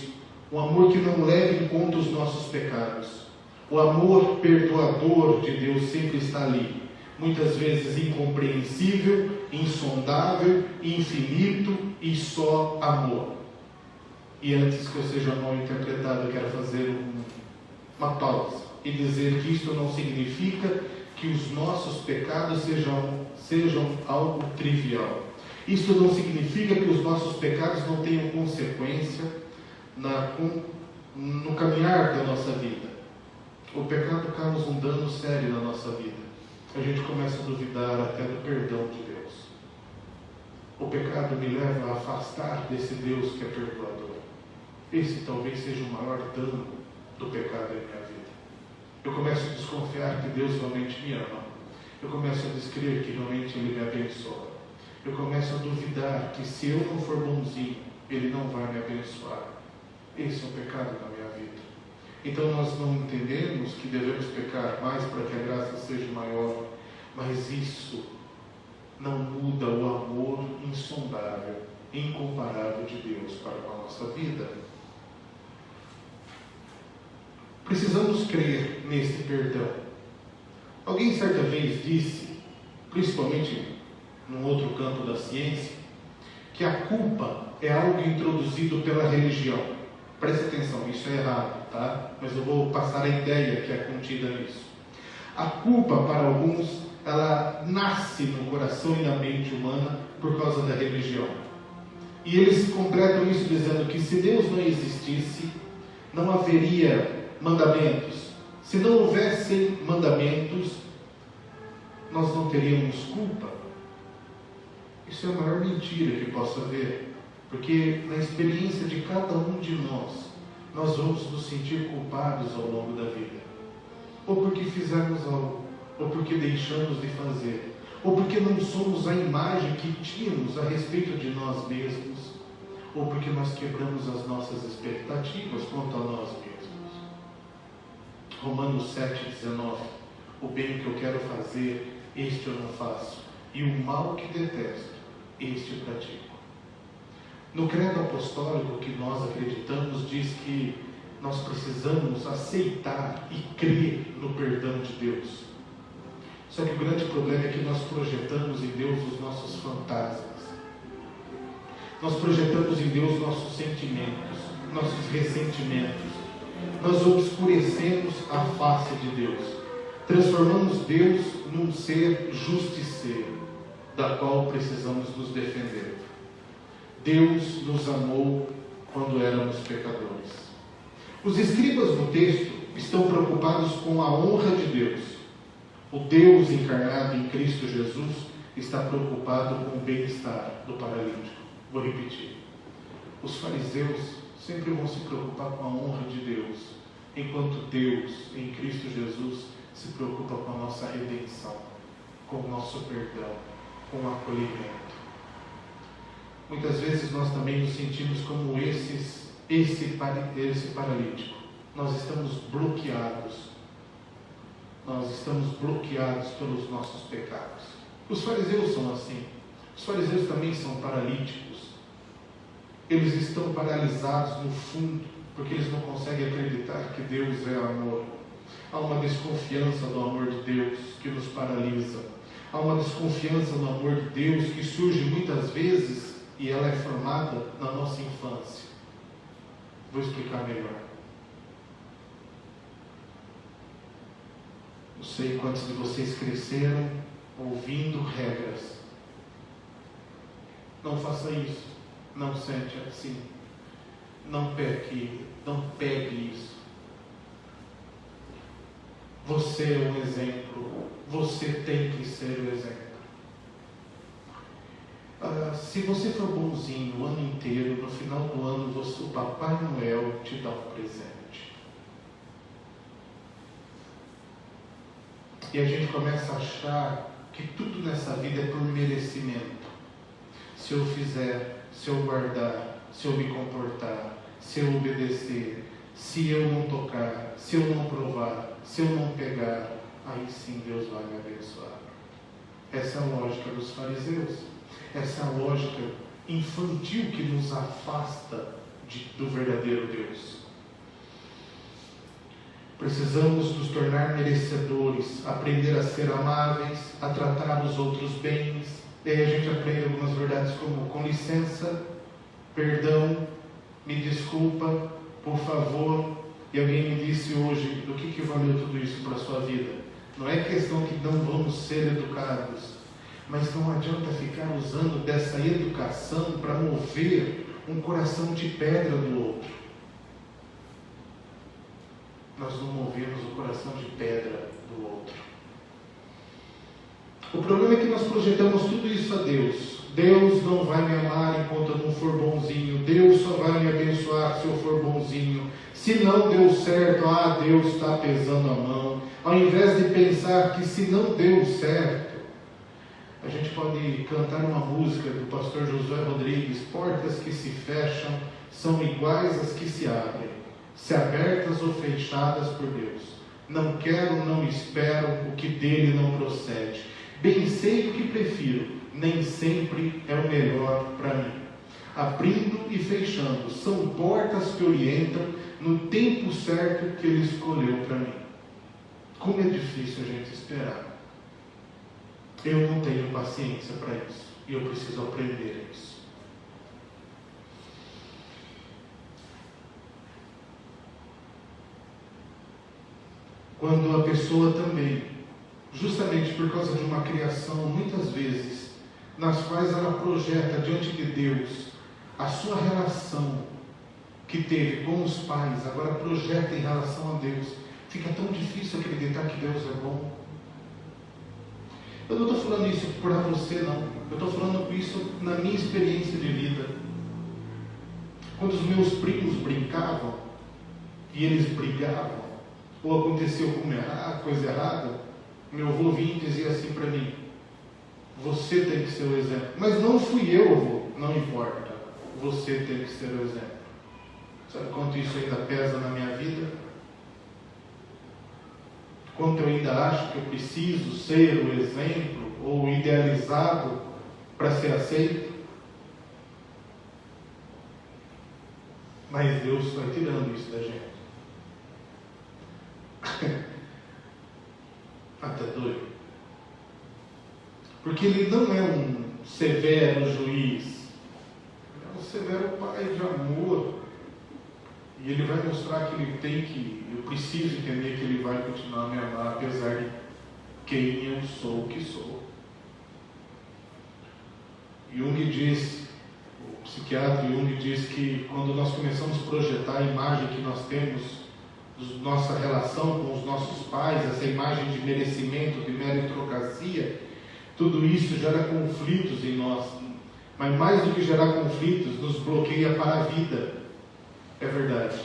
o amor que não leva em conta os nossos pecados. O amor perdoador de Deus sempre está ali, muitas vezes incompreensível, insondável, infinito e só amor. E antes que eu seja mal interpretado, eu quero fazer uma pausa e dizer que isto não significa que os nossos pecados sejam algo trivial. Isso não significa que os nossos pecados não tenham consequência no caminhar da nossa vida. O pecado causa um dano sério na nossa vida. A gente começa a duvidar até do perdão de Deus. O pecado me leva a afastar desse Deus que é perdoador. Esse talvez seja o maior dano do pecado em minha vida. Eu começo a desconfiar que Deus realmente me ama. Eu começo a descrer que realmente Ele me abençoa. Eu começo a duvidar que se eu não for bonzinho, Ele não vai me abençoar. Esse é o pecado na minha vida. Então nós não entendemos que devemos pecar mais para que a graça seja maior, mas isso não muda o amor insondável, incomparável de Deus para com a nossa vida. Precisamos crer nesse perdão. Alguém certa vez disse, principalmente num outro campo da ciência, que a culpa é algo introduzido pela religião. Preste atenção, isso é errado, tá? Mas eu vou passar a ideia que é contida nisso. A culpa, para alguns, ela nasce no coração e na mente humana por causa da religião. E eles completam isso dizendo que se Deus não existisse, não haveria mandamentos. Se não houvessem mandamentos, nós não teríamos culpa. Isso é a maior mentira que possa haver. Porque na experiência de cada um de nós vamos nos sentir culpados ao longo da vida. Ou porque fizemos algo, ou porque deixamos de fazer, ou porque não somos a imagem que tínhamos a respeito de nós mesmos, ou porque nós quebramos as nossas expectativas quanto a nós mesmos. Romanos 7,19: o bem que eu quero fazer, este eu não faço, e o mal que detesto, este eu pratico. No credo apostólico que nós acreditamos, diz que nós precisamos aceitar e crer no perdão de Deus. Só que o grande problema é que nós projetamos em Deus os nossos fantasmas. Nós projetamos em Deus nossos sentimentos, nossos ressentimentos. Nós obscurecemos a face de Deus. Transformamos Deus num ser justiceiro, da qual precisamos nos defender. Deus nos amou quando éramos pecadores. Os escribas no texto estão preocupados com a honra de Deus. O Deus encarnado em Cristo Jesus está preocupado com o bem-estar do paralítico. Vou repetir. Os fariseus sempre vão se preocupar com a honra de Deus, enquanto Deus, em Cristo Jesus, se preocupa com a nossa redenção, com o nosso perdão, com o acolhimento. Muitas vezes nós também nos sentimos como esse paralítico. Nós estamos bloqueados. Nós estamos bloqueados pelos nossos pecados. Os fariseus são assim. Os fariseus também são paralíticos. Eles estão paralisados no fundo, porque eles não conseguem acreditar que Deus é amor. Há uma desconfiança do amor de Deus que nos paralisa. Há uma desconfiança do amor de Deus que surge muitas vezes e ela é formada na nossa infância. Vou explicar melhor. Não sei quantos de vocês cresceram ouvindo regras. Não faça isso. Não sente assim. Não peque. Não pegue isso. Você é um exemplo. Você tem que ser o exemplo. Se você for bonzinho o ano inteiro, no final do ano o Papai Noel te dá um presente. E a gente começa a achar que tudo nessa vida é por merecimento. Se eu fizer, se eu guardar, se eu me comportar, se eu obedecer, se eu não tocar, se eu não provar, se eu não pegar, aí sim Deus vai me abençoar. Essa é a lógica dos fariseus. Essa é a lógica infantil que nos afasta do verdadeiro Deus. Precisamos nos tornar merecedores, aprender a ser amáveis, a tratar os outros bem. E aí a gente aprende algumas verdades como com licença, perdão, me desculpa, por favor. E alguém me disse hoje, do que valeu tudo isso para a sua vida? Não é questão que não vamos ser educados, mas não adianta ficar usando dessa educação para mover um coração de pedra do outro. Nós não movemos o coração de pedra do outro. O problema é que nós projetamos tudo isso a Deus. Deus não vai me amar enquanto eu não for bonzinho. Deus só vai me abençoar se eu for bonzinho. Se não deu certo, Deus está pesando a mão. Ao invés de pensar que se não deu certo, a gente pode cantar uma música do pastor Josué Rodrigues: portas que se fecham são iguais às que se abrem, se abertas ou fechadas por Deus. Não quero, não espero o que dele não procede. Bem sei o que prefiro, nem sempre é o melhor para mim. Abrindo e fechando, são portas que orientam no tempo certo que ele escolheu para mim. Como é difícil a gente esperar. Eu não tenho paciência para isso, e eu preciso aprender isso. Quando a pessoa também, justamente por causa de uma criação, muitas vezes, nas quais ela projeta diante de Deus a sua relação que teve com os pais, agora projeta em relação a Deus, fica tão difícil acreditar que Deus é bom. Eu não estou falando isso para você, não. Eu estou falando isso na minha experiência de vida. Quando os meus primos brincavam e eles brigavam, ou aconteceu coisa errada, meu avô vinha e dizia assim para mim: você tem que ser o exemplo. Mas não fui eu, avô. Não importa. Você tem que ser o exemplo. Sabe quanto isso ainda pesa na minha vida? Quanto eu ainda acho que eu preciso ser o exemplo ou idealizado para ser aceito? Mas Deus vai tirando isso da gente. Até doido. Porque Ele não é um severo juiz. Ele é um severo pai de amor. E Ele vai mostrar que eu preciso entender que Ele vai continuar a me amar, apesar de quem eu sou, o que sou. Jung diz, o psiquiatra Jung diz que quando nós começamos a projetar a imagem que nós temos nossa relação com os nossos pais, essa imagem de merecimento, de meritocracia, tudo isso gera conflitos em nós. Mas mais do que gerar conflitos, nos bloqueia para a vida. É verdade.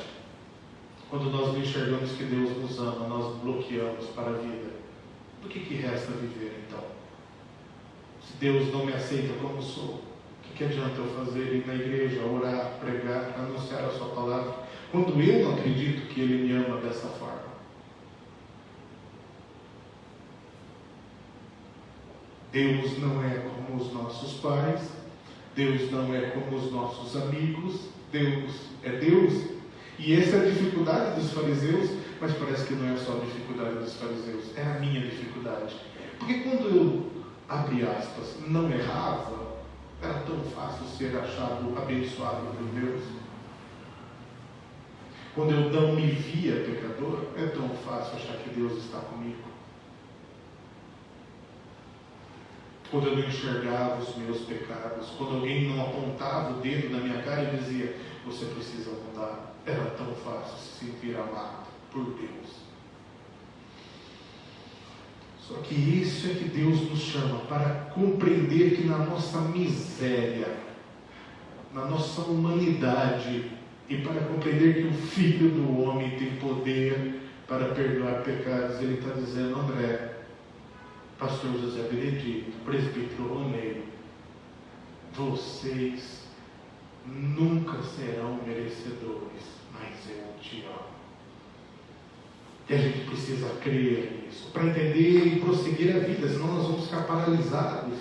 Quando nós não enxergamos que Deus nos ama, nós bloqueamos para a vida. Do que resta viver então? Se Deus não me aceita como sou, o que adianta eu fazer? Ir na igreja, orar, pregar, anunciar a sua palavra, quando eu não acredito que Ele me ama dessa forma? Deus não é como os nossos pais, Deus não é como os nossos amigos, Deus é Deus. E essa é a dificuldade dos fariseus, mas parece que não é só a dificuldade dos fariseus, é a minha dificuldade. Porque quando eu, abre aspas, não errava, era tão fácil ser achado abençoado por Deus. Quando eu não me via pecador, é tão fácil achar que Deus está comigo. Quando eu não enxergava os meus pecados, quando alguém não apontava o dedo na minha cara e dizia, você precisa mudar, era tão fácil se sentir amado por Deus. Só que isso é que Deus nos chama, para compreender que na nossa miséria, na nossa humanidade, e para compreender que o Filho do Homem tem poder para perdoar pecados, Ele está dizendo, André, Pastor José Benedito, Presbítero Romeiro, vocês nunca serão merecedores, mas eu te amo. E a gente precisa crer nisso, para entender e prosseguir a vida, senão nós vamos ficar paralisados.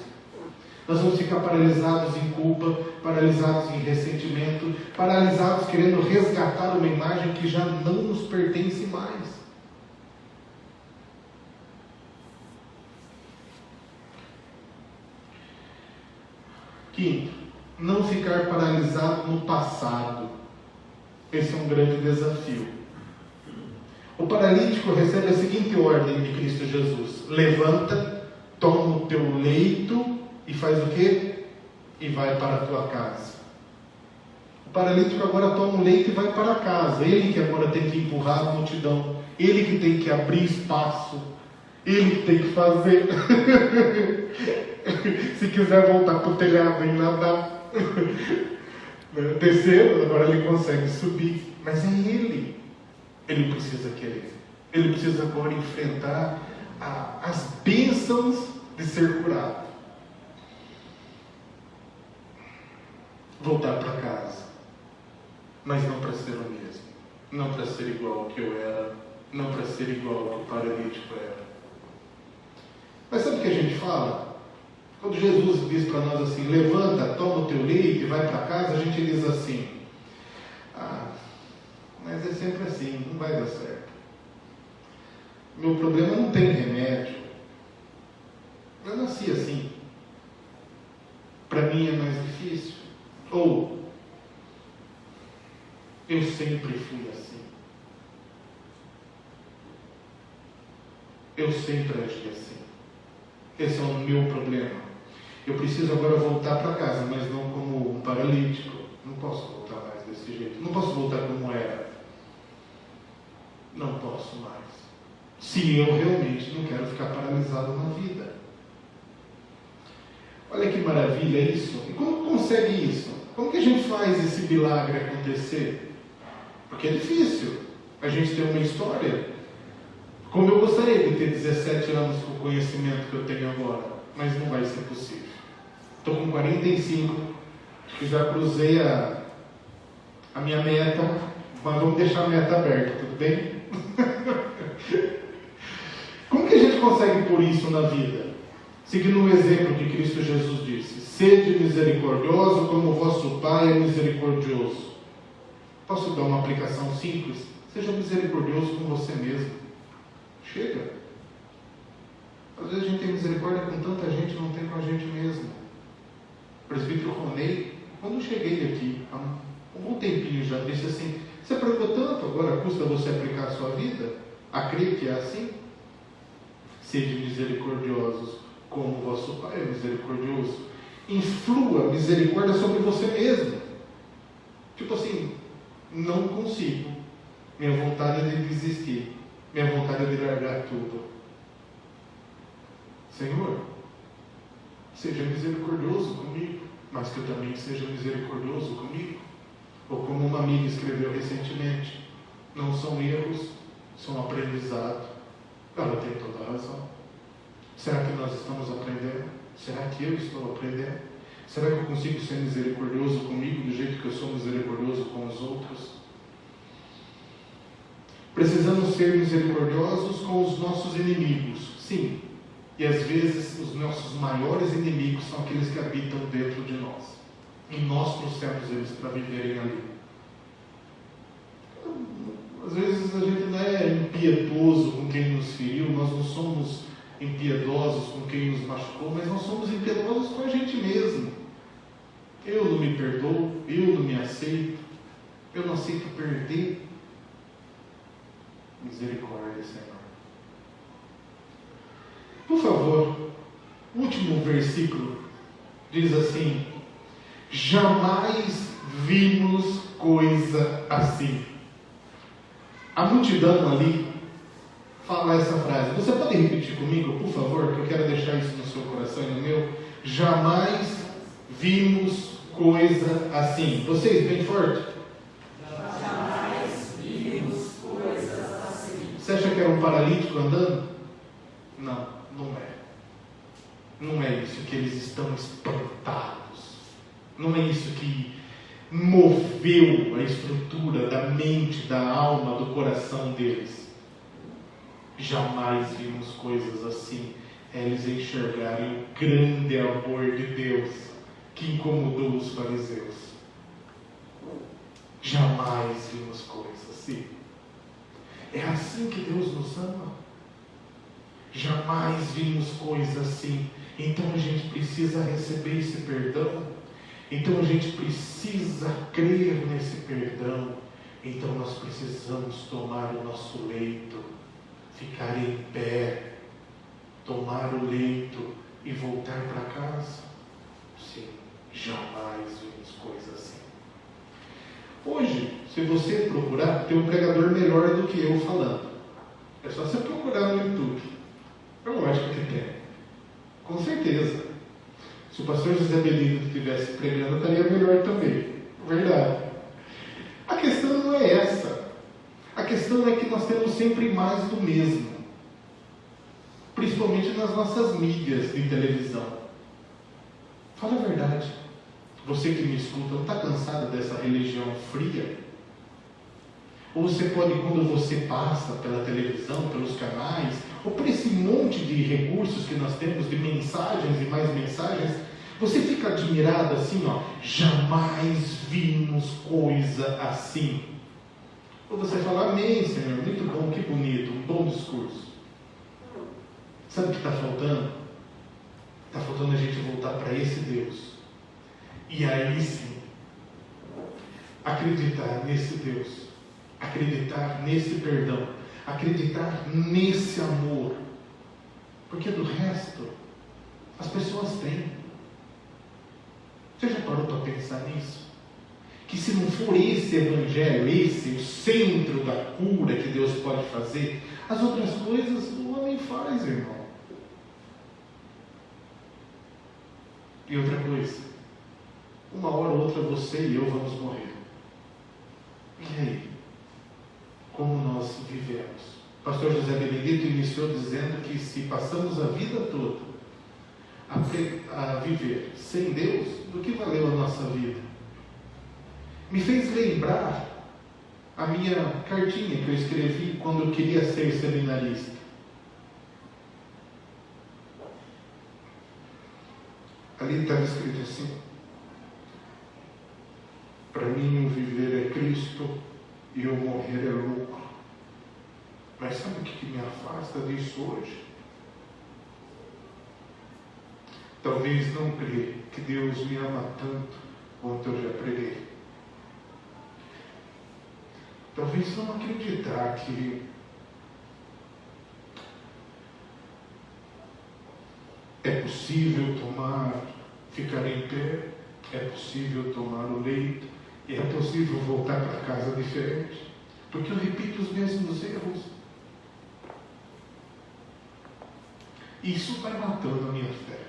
Nós vamos ficar paralisados em culpa, paralisados em ressentimento, paralisados querendo resgatar uma imagem que já não nos pertence mais. Quinto, não ficar paralisado no passado. Esse é um grande desafio. O paralítico recebe a seguinte ordem de Cristo Jesus: levanta, toma o teu leito e faz o quê? E vai para a tua casa. O paralítico agora toma o leito e vai para casa. Ele que agora tem que empurrar a multidão, ele que tem que abrir espaço, ele que tem que fazer. Se quiser voltar para o telhado e nadar, descer, agora ele consegue subir. Mas é ele. Ele precisa querer. Ele precisa agora enfrentar as bênçãos de ser curado. Voltar para casa. Mas não para ser o mesmo. Não para ser igual ao que eu era. Não para ser igual ao que o paralítico era. Mas sabe o que a gente fala? Quando Jesus diz para nós assim, levanta, toma o teu leito e vai para casa, a gente diz assim, mas é sempre assim, não vai dar certo. Meu problema não tem remédio. Eu nasci assim. Para mim é mais difícil. Ou, eu sempre fui assim. Eu sempre agi assim. Esse é o meu problema. Eu preciso agora voltar para casa, mas não como um paralítico. Não posso voltar mais desse jeito. Não posso voltar como era. Não posso mais. Se eu realmente não quero ficar paralisado na vida. Olha que maravilha isso. E como consegue isso? Como que a gente faz esse milagre acontecer? Porque é difícil. A gente tem uma história. Como eu gostaria de ter 17 anos com o conhecimento que eu tenho agora. Mas não vai ser possível. Estou com 45. Acho que já cruzei a minha meta. Mas vamos deixar a meta aberta, tudo bem? Como que a gente consegue pôr isso na vida? Seguindo o exemplo que Cristo Jesus disse: sede misericordioso como o vosso Pai é misericordioso. Posso dar uma aplicação simples? Seja misericordioso com você mesmo. Chega. Às vezes a gente tem misericórdia com tanta gente, não tem com a gente mesmo. O presbítero Ronei, quando eu cheguei aqui, há um bom tempinho já, disse assim: você pregou tanto, agora custa você aplicar a sua vida? A crer que é assim? Sede misericordiosos, como o vosso Pai é misericordioso. Influa misericórdia sobre você mesmo. Tipo assim, não consigo, minha vontade é de desistir, minha vontade é de largar tudo. Senhor, seja misericordioso comigo, mas que eu também seja misericordioso comigo. Ou como uma amiga escreveu recentemente, não são erros, são aprendizado. Ela tem toda a razão. Será que nós estamos aprendendo? Será que eu estou aprendendo? Será que eu consigo ser misericordioso comigo do jeito que eu sou misericordioso com os outros? Precisamos ser misericordiosos com os nossos inimigos, sim. E às vezes os nossos maiores inimigos são aqueles que habitam dentro de nós. E nós trouxemos eles para viverem ali. Às vezes a gente não é impiedoso com quem nos feriu, nós não somos impiedosos com quem nos machucou, mas nós somos impiedosos com a gente mesmo. Eu não me perdoo, eu não me aceito, eu não aceito perder. Misericórdia, Senhor. Por favor, o último versículo diz assim: jamais vimos coisa assim. A multidão ali fala essa frase. Você pode repetir comigo, por favor, que eu quero deixar isso no seu coração e no meu? Jamais vimos coisa assim. Vocês, bem forte. Jamais vimos coisas assim. Você acha que era um paralítico andando? Não, não é. Não é isso que eles estão espantados. Não é isso que moveu a estrutura da mente, da alma, do coração deles. Jamais vimos coisas assim. Eles enxergarem o grande amor de Deus que incomodou os fariseus. Jamais vimos coisas assim. É assim que Deus nos ama. Jamais vimos coisas assim. Então a gente precisa receber esse perdão. Então a gente precisa crer nesse perdão. Então nós precisamos tomar o nosso leito, ficar em pé, tomar o leito e voltar para casa. Sim, jamais vimos coisa assim. Hoje, se você procurar, tem um pregador melhor do que eu falando. É só você procurar no YouTube. Eu acho que tem. Com certeza. Se o pastor José Benito estivesse pregando, estaria melhor também. Verdade. A questão não é essa. A questão é que nós temos sempre mais do mesmo. Principalmente nas nossas mídias de televisão. Fala a verdade. Você que me escuta, não está cansado dessa religião fria? Ou você pode, quando você passa pela televisão, pelos canais, ou por esse monte de recursos que nós temos, de mensagens e mais mensagens, você fica admirado assim, ó, jamais vimos coisa assim. Ou você fala, amém, Senhor, muito bom, que bonito, um bom discurso. Sabe o que está faltando? Está faltando a gente voltar para esse Deus. E aí sim, acreditar nesse Deus, acreditar nesse perdão, acreditar nesse amor. Porque do resto, as pessoas têm. Você já parou para pensar nisso? Que se não for esse evangelho, esse, o centro da cura que Deus pode fazer, as outras coisas o homem faz, irmão. E outra coisa, uma hora ou outra você e eu vamos morrer. E aí? Como nós vivemos? O pastor José Benedito iniciou dizendo que se passamos a vida toda a viver sem Deus, do que valeu a nossa vida? Me fez lembrar a minha cartinha que eu escrevi quando eu queria ser seminarista. Ali estava escrito assim: para mim o viver é Cristo e o morrer é lucro. Mas sabe o que me afasta disso hoje? Talvez não crer que Deus me ama tanto quanto eu já preguei. Talvez não acreditar que é possível ficar em pé, é possível tomar o leito, e é possível voltar para casa diferente. Porque eu repito os mesmos erros. Isso vai matando a minha fé.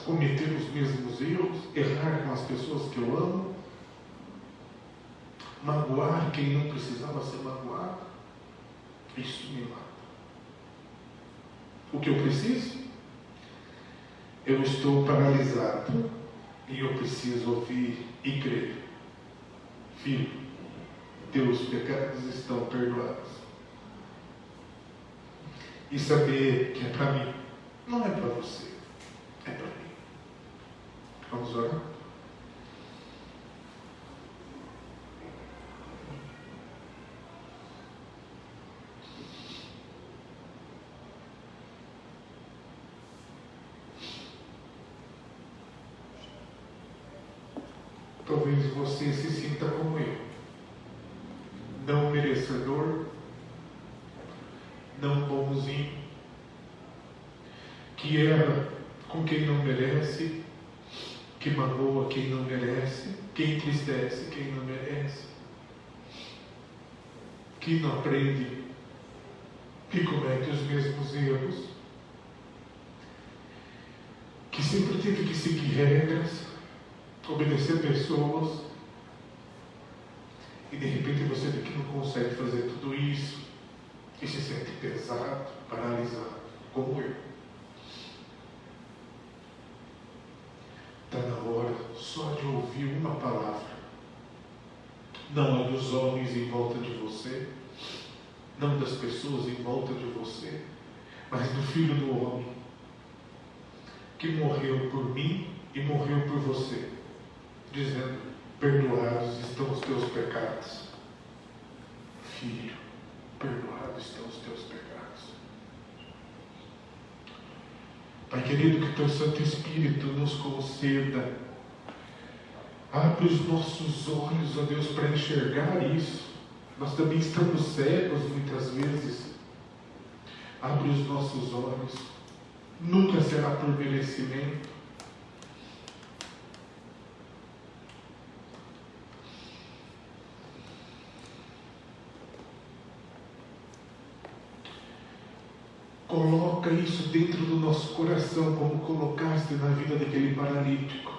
Cometer os mesmos erros, errar com as pessoas que eu amo, magoar quem não precisava ser magoado, isso me mata. O que eu preciso? Eu estou paralisado e eu preciso ouvir e crer. Filho, teus pecados estão perdoados. E saber que é para mim, não é para você, é para mim. Vamos orar? Talvez você se sinta como eu, não merecedor, não bonzinho, que erra com quem não merece, que magoa quem não merece, que entristece quem não merece, que não aprende, que comete os mesmos erros, que sempre teve que seguir regras, obedecer pessoas, e de repente você vê que não consegue fazer tudo isso e se sente pesado, paralisado, como eu. Está na hora só de ouvir uma palavra, não a dos homens em volta de você, não das pessoas em volta de você, mas do Filho do Homem, que morreu por mim e morreu por você, dizendo: perdoados estão os teus pecados. Filho, perdoados estão os teus pecados. Pai querido, que teu Santo Espírito nos conceda, abre os nossos olhos, ó Deus, para enxergar isso. Nós também estamos cegos muitas vezes. Abre os nossos olhos. Nunca será por merecimento. Coloca isso dentro do nosso coração, como colocaste na vida daquele paralítico.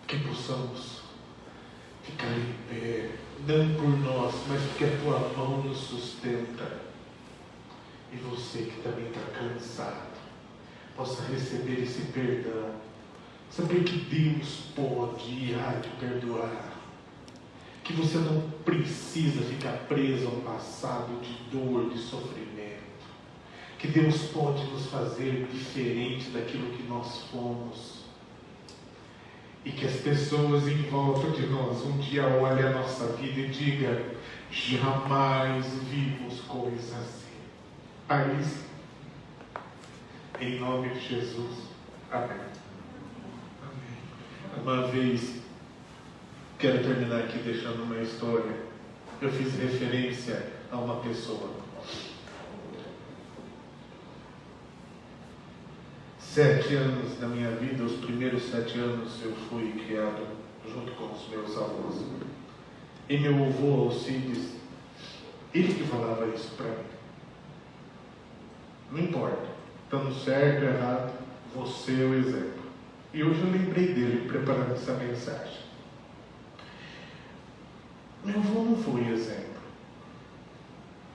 Que possamos ficar em pé, não por nós, mas porque a tua mão nos sustenta. E você que também está cansado, possa receber esse perdão. Saber que Deus pode e há de perdoar. Que você não precisa ficar preso ao passado de dor, de sofrimento. Que Deus pode nos fazer diferente daquilo que nós fomos. E que as pessoas em volta de nós um dia olhem a nossa vida e digam: jamais vimos coisa assim. Aí sim. Em nome de Jesus. Amém. Amém. Uma vez, quero terminar aqui deixando uma história. Eu fiz referência a uma pessoa. 7 anos da minha vida, os primeiros 7 anos eu fui criado junto com os meus avós. E meu avô Alcides, ele que falava isso para mim. Não importa, estando certo ou errado, você é o exemplo. E hoje eu lembrei dele preparando essa mensagem. Meu avô não foi exemplo.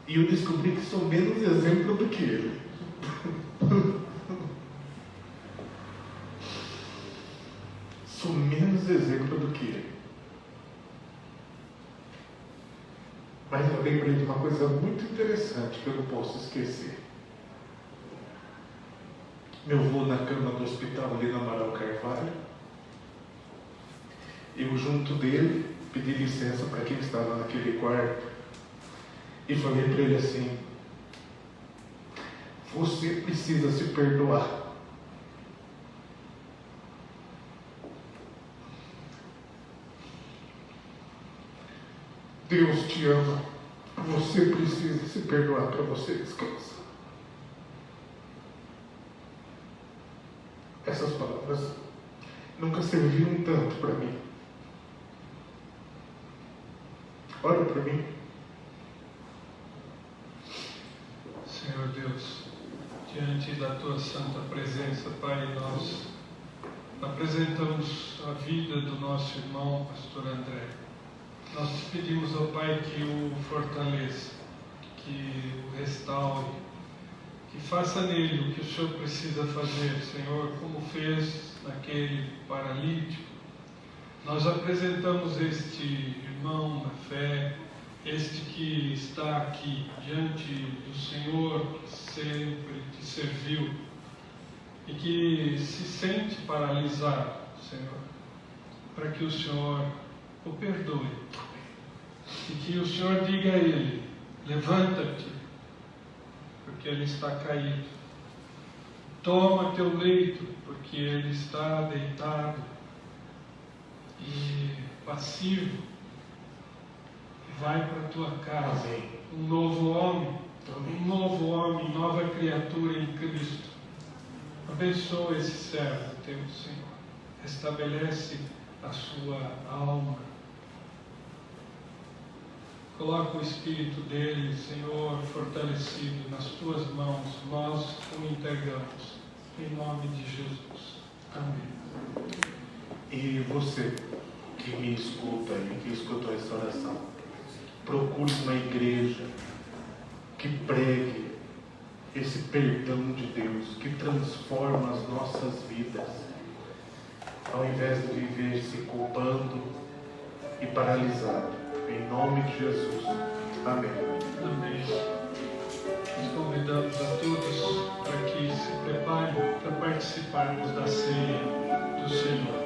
E eu descobri que sou menos exemplo do que ele. Sou menos exemplo do que ele. Mas eu lembrei de uma coisa muito interessante que eu não posso esquecer. Meu avô na cama do hospital ali na Amaral Carvalho. Eu junto dele pedi licença para quem estava naquele quarto e falei para ele assim: você precisa se perdoar. Deus te ama. Você precisa se perdoar para você descansar. Essas palavras nunca serviram tanto para mim. Ora por mim. Senhor Deus, diante da Tua santa presença, Pai, nós apresentamos a vida do nosso irmão, Pastor André. Nós te pedimos, ó Pai, que o fortaleça, que o restaure, que faça nele o que o Senhor precisa fazer, Senhor, como fez naquele paralítico. Nós apresentamos este irmão na fé, este que está aqui diante do Senhor, que sempre te serviu e que se sente paralisado, Senhor, para que o Senhor o perdoe e que o Senhor diga a ele: levanta-te, porque ele está caído. Toma teu leito, porque ele está deitado e passivo. Vai para a tua casa. Amém. Um novo homem, Amém. um novo homem, nova criatura em Cristo. Abençoa esse servo teu, Senhor. Restabelece a sua alma. Coloca o espírito dele, Senhor, fortalecido nas tuas mãos. Nós o entregamos. Em nome de Jesus. Amém. E você que me escuta e que escutou essa oração, procure uma igreja que pregue esse perdão de Deus, que transforma as nossas vidas, ao invés de viver se culpando e paralisado. Em nome de Jesus. Amém. Amém. Nós convidamos a todos para que se preparem para participarmos da ceia do Senhor.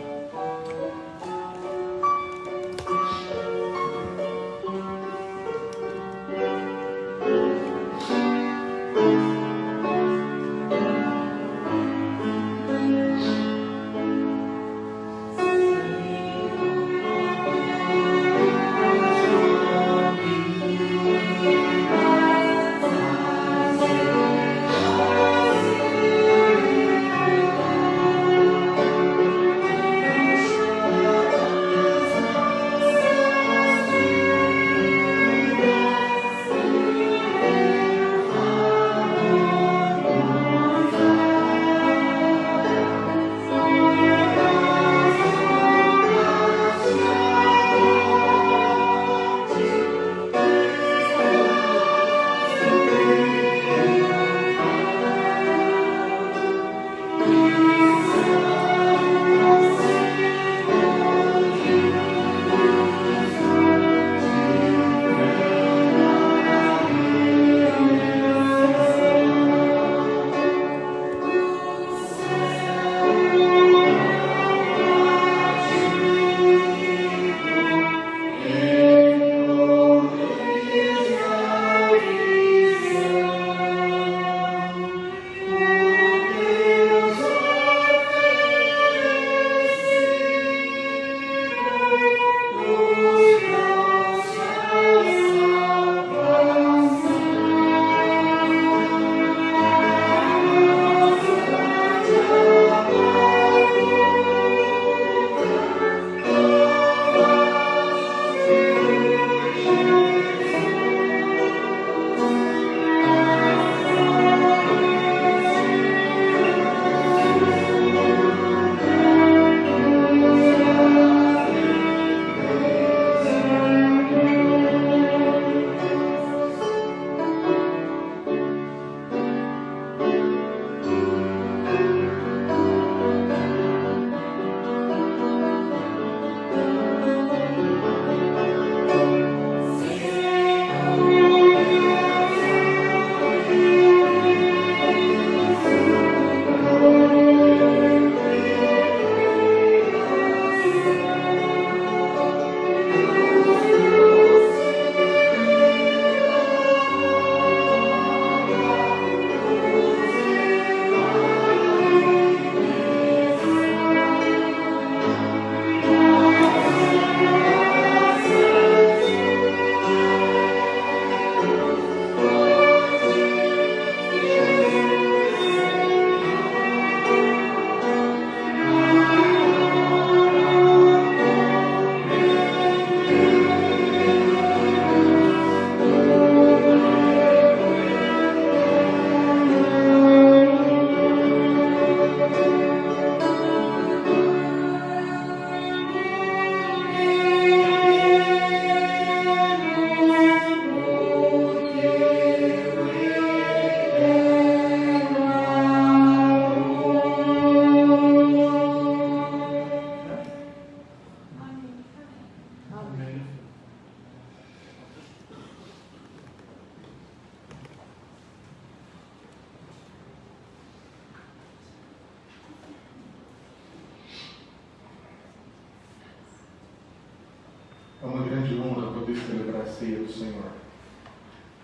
grande honra poder celebrar a ceia do Senhor.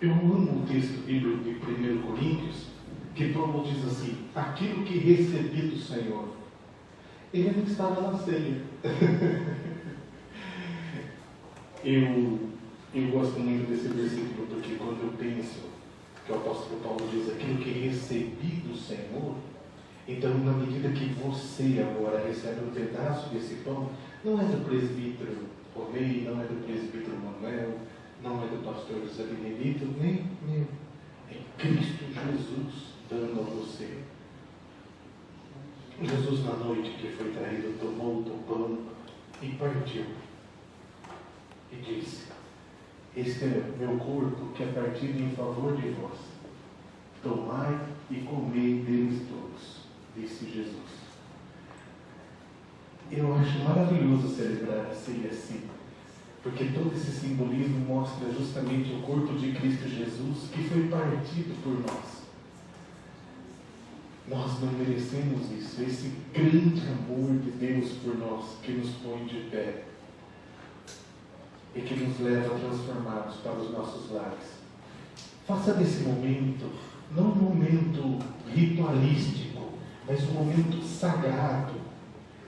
Eu amo o texto bíblico de 1 Coríntios, que Paulo diz assim: aquilo que recebi do Senhor. Ele não estava na ceia. Eu gosto muito desse versículo, porque quando eu penso que o apóstolo Paulo diz aquilo que recebi do Senhor, então, na medida que você agora recebe um pedaço desse pão, não é do presbítero Romei, não é do presbítero Manuel, não é do pastor José Benedito, nem meu. É Cristo Jesus dando a você. Jesus, na noite que foi traído, tomou do pão e partiu. E disse: este é meu corpo que é partido em favor de vós. Tomai e comei deles todos, disse Jesus. Eu acho maravilhoso celebrar a ceia assim, porque todo esse simbolismo mostra justamente o corpo de Cristo Jesus que foi partido por nós. Nós não merecemos isso, esse grande amor de Deus por nós que nos põe de pé e que nos leva transformados para os nossos lares. Faça desse momento, não um momento ritualístico, mas um momento sagrado.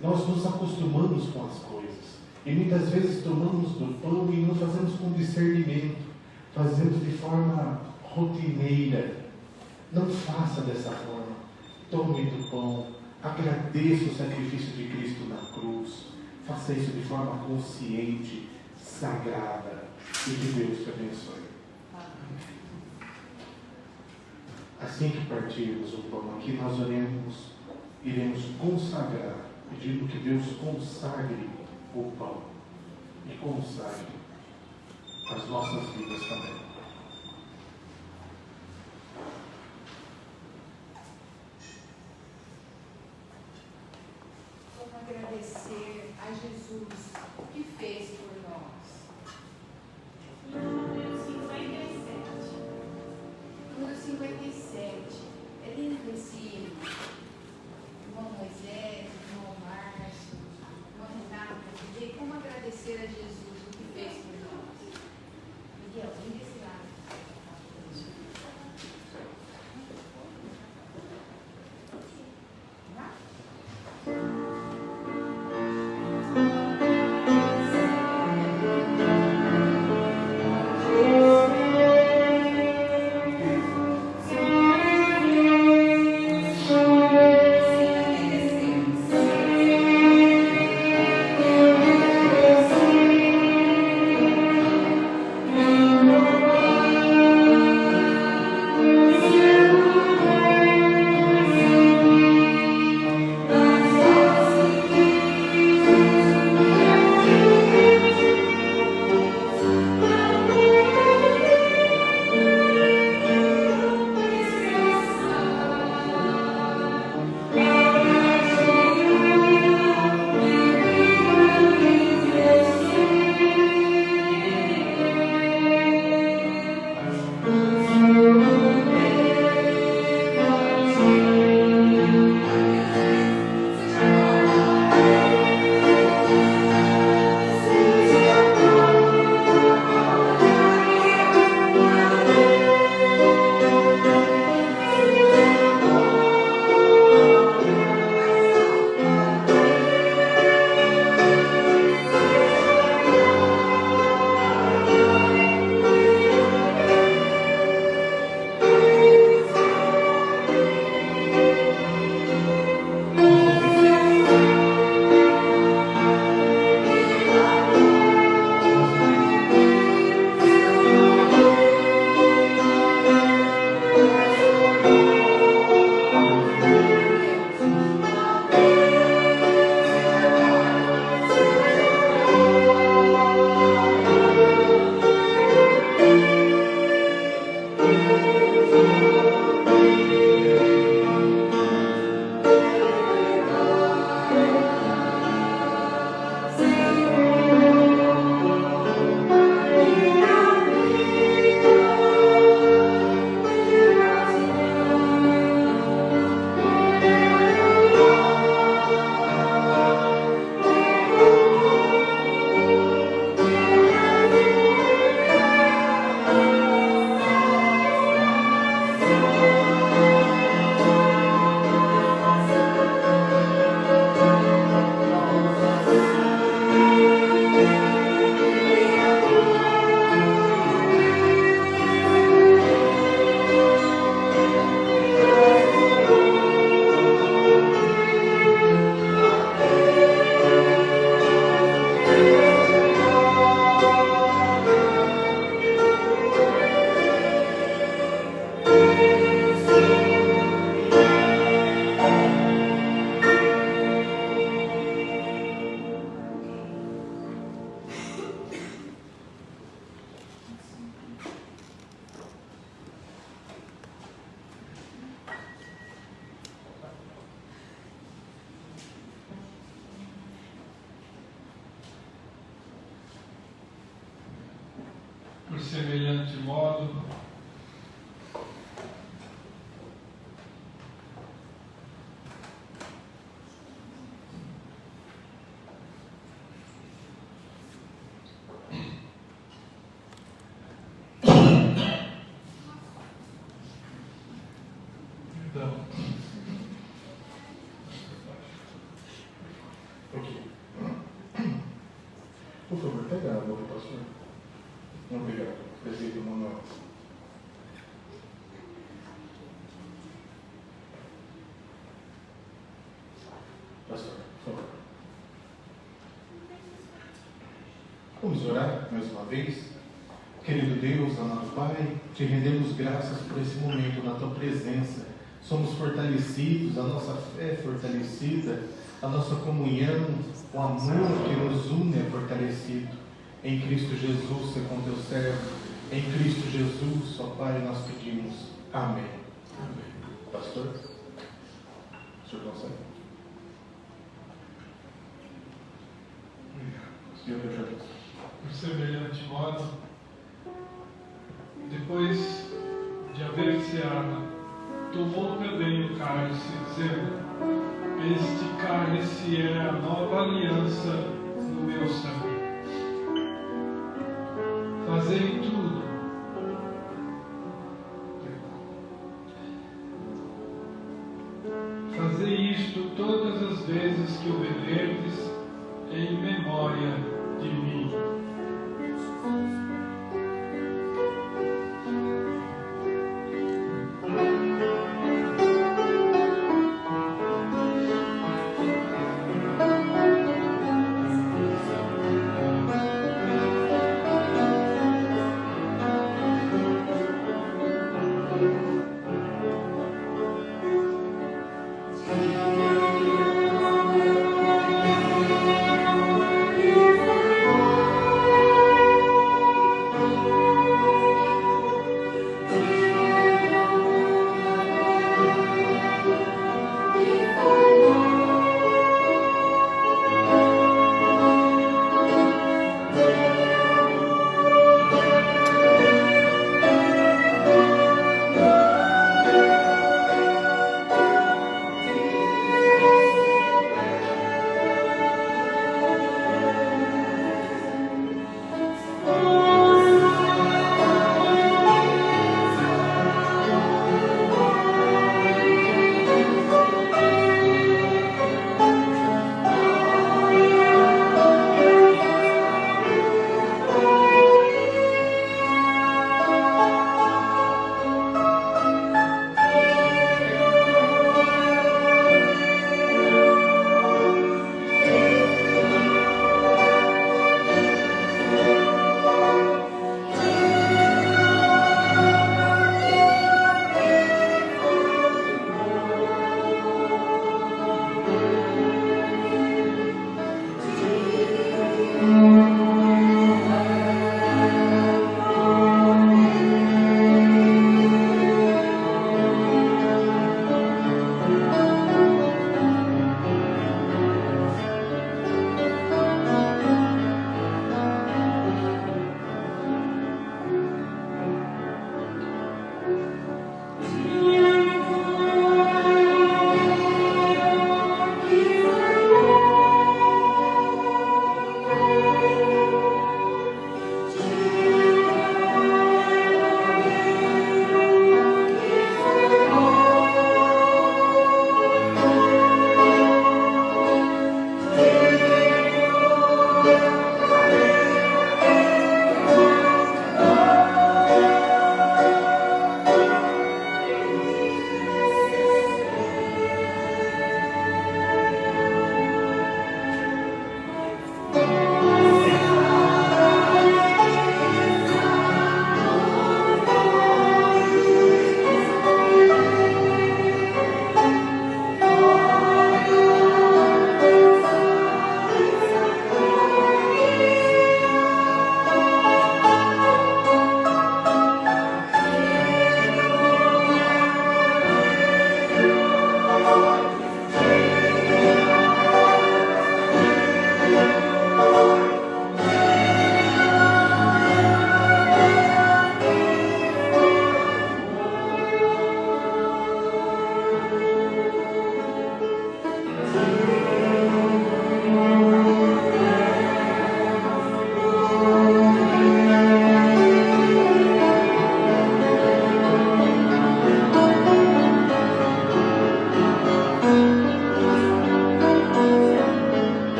Nós nos acostumamos com as coisas e muitas vezes tomamos do pão e não fazemos com discernimento, fazemos de forma rotineira. Não faça dessa forma. Tome do pão, agradeça o sacrifício de Cristo na cruz, faça isso de forma consciente, sagrada, e que Deus te abençoe. Assim que partirmos o pão aqui, nós iremos consagrar, pedindo que Deus consagre o pão e consagre as nossas vidas também. Vamos agradecer a Jesus o que fez por nós. Número 57. Número 57. É lindo esse hino. Irmão Moisés, irmão Márcio, irmão Renato, dizer como agradecer a Jesus o que fez por nós. Miguel, vem desse lado. Então, Ok. Por favor, pega a água, pastor. Obrigado. Presbítero Manuel. Pastor, por favor. Vamos orar mais uma vez. Querido Deus, amado Pai, te rendemos graças por esse momento na Tua presença. Somos fortalecidos, a nossa fé é fortalecida, a nossa comunhão, o amor que nos une é fortalecido. Em Cristo Jesus, ser com Teu servo. Em Cristo Jesus, ó Pai, nós pedimos. Amém. Amém. Pastor, o senhor consegue? Eu agradeço. por semelhante modo, depois de haver ceado, tomou também o cálice, dizendo: este cálice é a nova aliança no meu sangue. Fazei tudo isto todas as vezes que o beberdes, em memória de mim. Oh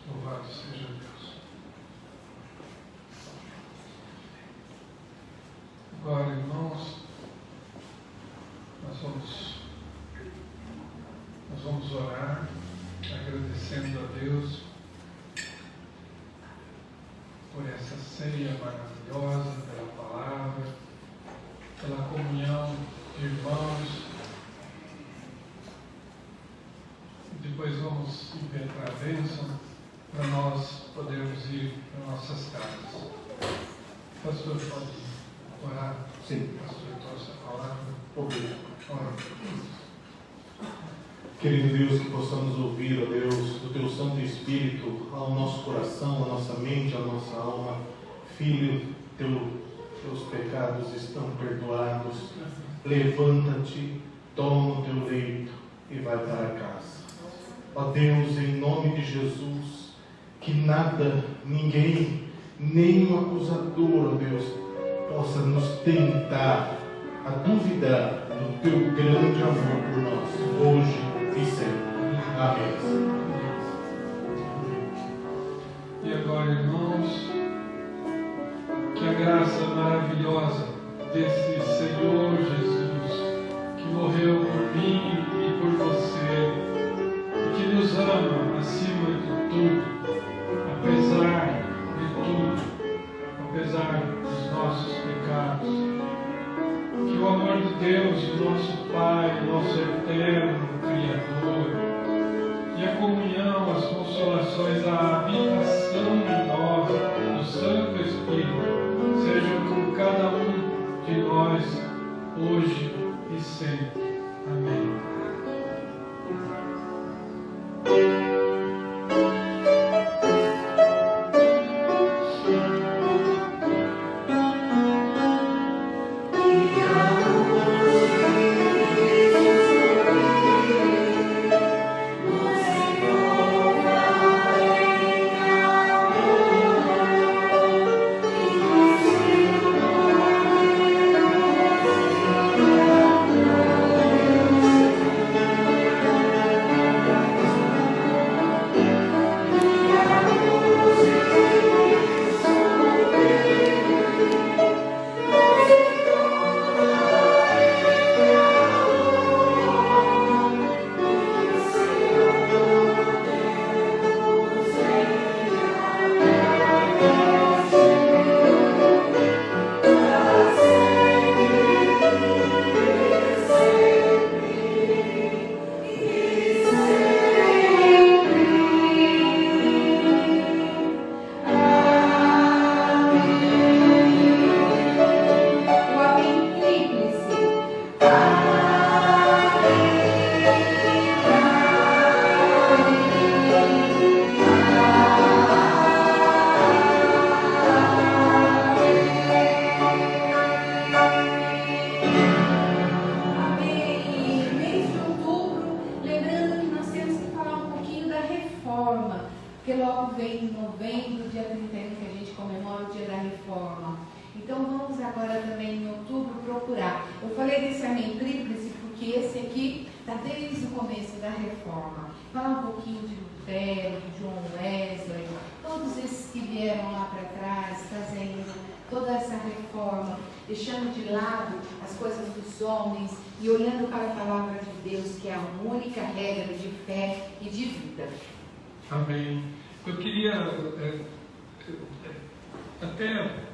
Louvado seja Deus. Agora, irmãos, nós vamos orar, agradecendo a Deus por essa ceia maravilhosa, pela palavra, pela comunhão de irmãos. Depois vamos impetrar a bênção para nós podermos ir para nossas casas. Pastor, pode orar? Sim. Pastor, trouxe a palavra. Obrigado. Ora. Querido Deus, que possamos ouvir, ó Deus, do Teu Santo Espírito ao nosso coração, à nossa mente, à nossa alma. Filho, teus pecados estão perdoados. Levanta-te, toma o teu leito e vai para casa. Ó Deus, em nome de Jesus, que nada, ninguém, nenhum acusador, ó Deus, possa nos tentar a duvidar do teu grande amor por nós, hoje e sempre. Amém. E agora, irmãos, que a graça maravilhosa desse Senhor Jesus, que morreu por mim e por você, e que nos ama acima de tudo, apesar de tudo, apesar dos nossos pecados, que o amor de Deus, o nosso Pai, o nosso eterno Criador, e a comunhão, as consolações, a habitação em nós do Santo Espírito sejam com cada um de nós, hoje e sempre. Amém. porque logo vem em novembro, dia 31, que a gente comemora o dia da reforma. Então vamos agora também em outubro procurar. Eu falei desse amém tríplice porque esse aqui está desde o começo da reforma. Falar um pouquinho de Lutero, de John Wesley, todos esses que vieram lá para trás, trazendo toda essa reforma, deixando de lado as coisas dos homens e olhando para a palavra de Deus, que é a única regra de fé e de vida. Amém. Eu queria até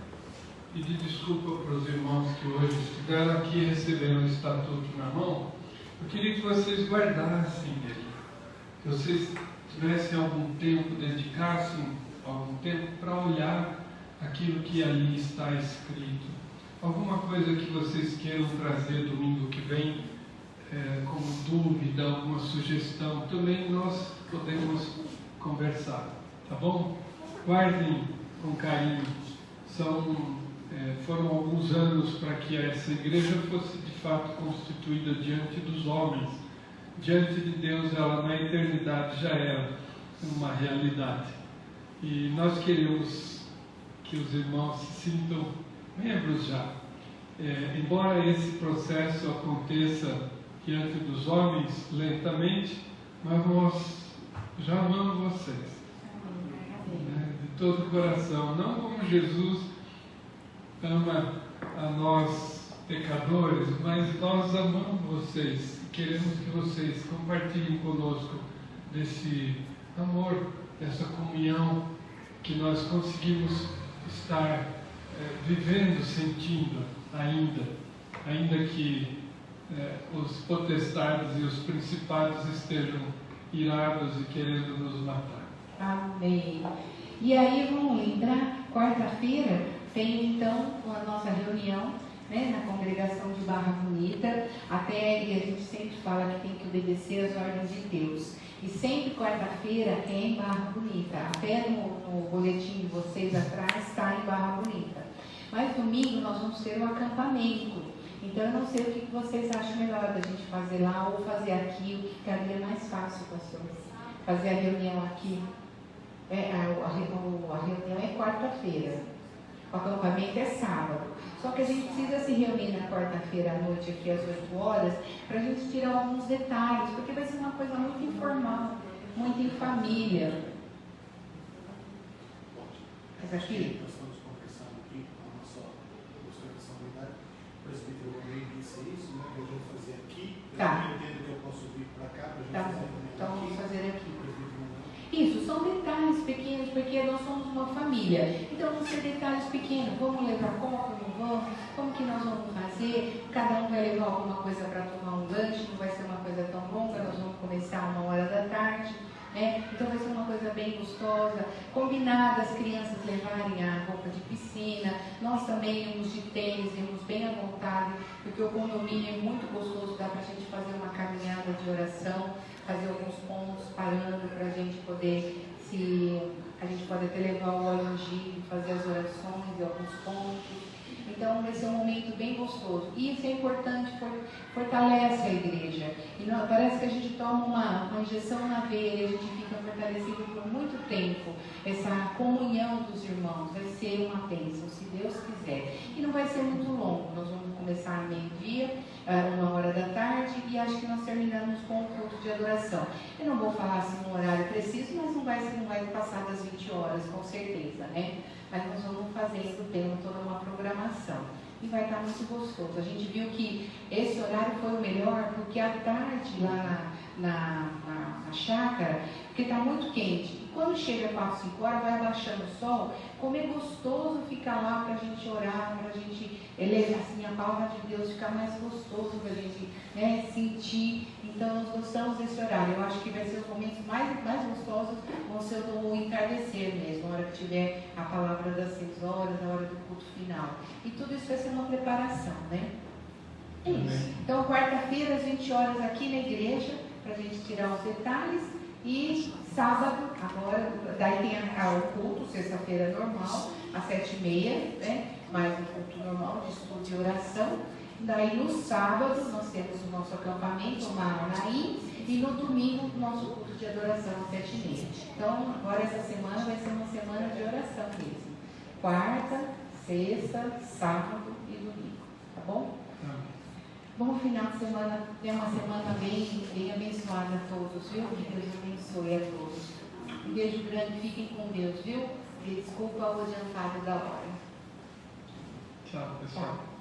pedir desculpa para os irmãos que hoje estiveram aqui e receberam o estatuto na mão. Eu queria que vocês guardassem ele, que vocês tivessem algum tempo, dedicassem algum tempo para olhar aquilo que ali está escrito. Alguma coisa que vocês queiram trazer domingo que vem, como dúvida, alguma sugestão, também nós podemos conversar, tá bom? Guardem com carinho. Foram alguns anos para que essa igreja fosse de fato constituída diante dos homens. Diante de Deus, ela na eternidade já era uma realidade. E nós queremos que os irmãos se sintam membros já. Embora esse processo aconteça diante dos homens lentamente, mas nós já amamos vocês. todo o coração, não como Jesus ama a nós pecadores, mas nós amamos vocês, queremos que vocês compartilhem conosco desse amor, dessa comunhão que nós conseguimos estar vivendo, sentindo ainda que os potestades e os principados estejam irados e querendo nos matar. Amém. E aí vamos lembrar, quarta-feira tem então a nossa reunião, né, na congregação de Barra Bonita. Até a gente sempre fala que tem que obedecer às ordens de Deus. E sempre quarta-feira é em Barra Bonita. Até no boletim de vocês atrás está em Barra Bonita. Mas domingo nós vamos ter um acampamento. Então eu não sei o que vocês acham melhor da gente fazer lá ou fazer aqui, o que ficaria mais fácil, pastores. Fazer a reunião aqui. A reunião é quarta-feira. O acampamento é sábado. Só que a gente precisa se reunir na quarta-feira à noite, aqui às 8 horas, para a gente tirar alguns detalhes, porque vai ser uma coisa muito informal, muito em família. Mas aqui? Nós estamos conversando aqui com a nossa observação comunitária. O presbítero também disse isso, né? Que eu vou fazer aqui. Tá. Eu entendo que eu posso vir para cá para a gente Tá fazer bom. Então vamos fazer aqui. aqui. Isso, são detalhes pequenos, porque nós somos uma família. Então vão ser detalhes pequenos. Vamos levar copo, não vamos? Como que nós vamos fazer? Cada um vai levar alguma coisa para tomar um lanche, não vai ser uma coisa tão longa, nós vamos começar 1h da tarde. Então vai ser uma coisa bem gostosa, combinada as crianças levarem a roupa de piscina, nós também íamos de tênis, íamos bem à vontade, porque o condomínio é muito gostoso, dá para a gente fazer uma caminhada de oração, fazer alguns pontos parando para a gente poder, a gente pode até levar o óleo ungido, fazer as orações e alguns pontos. Então vai ser um momento bem gostoso. E isso é importante, fortalece a igreja. E não, parece que a gente toma uma injeção na veia e a gente fica fortalecido por muito tempo. Essa comunhão dos irmãos vai ser uma bênção, se Deus quiser. E não vai ser muito longo. Nós vamos começar à meio-dia, 1h da tarde, e acho que nós terminamos com o culto de adoração. Eu não vou falar assim no horário preciso, mas não vai passar das 20 horas, com certeza, né? Mas nós vamos fazendo, tendo toda uma programação. E vai estar muito gostoso. A gente viu que esse horário foi o melhor, porque à tarde lá na chácara, porque está muito quente. E quando chega 4, 5 horas, vai abaixando o sol, como é gostoso ficar lá para a gente orar, para a gente elevar assim, a palavra de Deus, ficar mais gostoso para a gente, né, sentir. Então nós gostamos desse horário. Eu acho que vai ser os momentos mais gostosos, vão ser do entardecer mesmo, na hora que tiver a palavra das 6 horas, na hora do culto final. E tudo isso vai ser uma preparação, né? É isso. Então quarta-feira, às 20 horas aqui na igreja, para a gente tirar os detalhes. E sábado, agora, daí tem o culto, sexta-feira normal, às 7h30, né? Mais um culto normal de estudo e oração. Daí no sábado nós temos o nosso acampamento, o Maranaí, e no domingo o nosso culto de adoração às 7h30. Então agora essa semana vai ser uma semana de oração mesmo. Quarta, sexta, sábado e domingo, tá bom? Bom final de semana, tenha uma semana bem abençoada a todos, viu? Que Deus abençoe a todos. Um beijo grande, fiquem com Deus, viu? E desculpa o adiantado da hora. Tchau, pessoal. Tchau.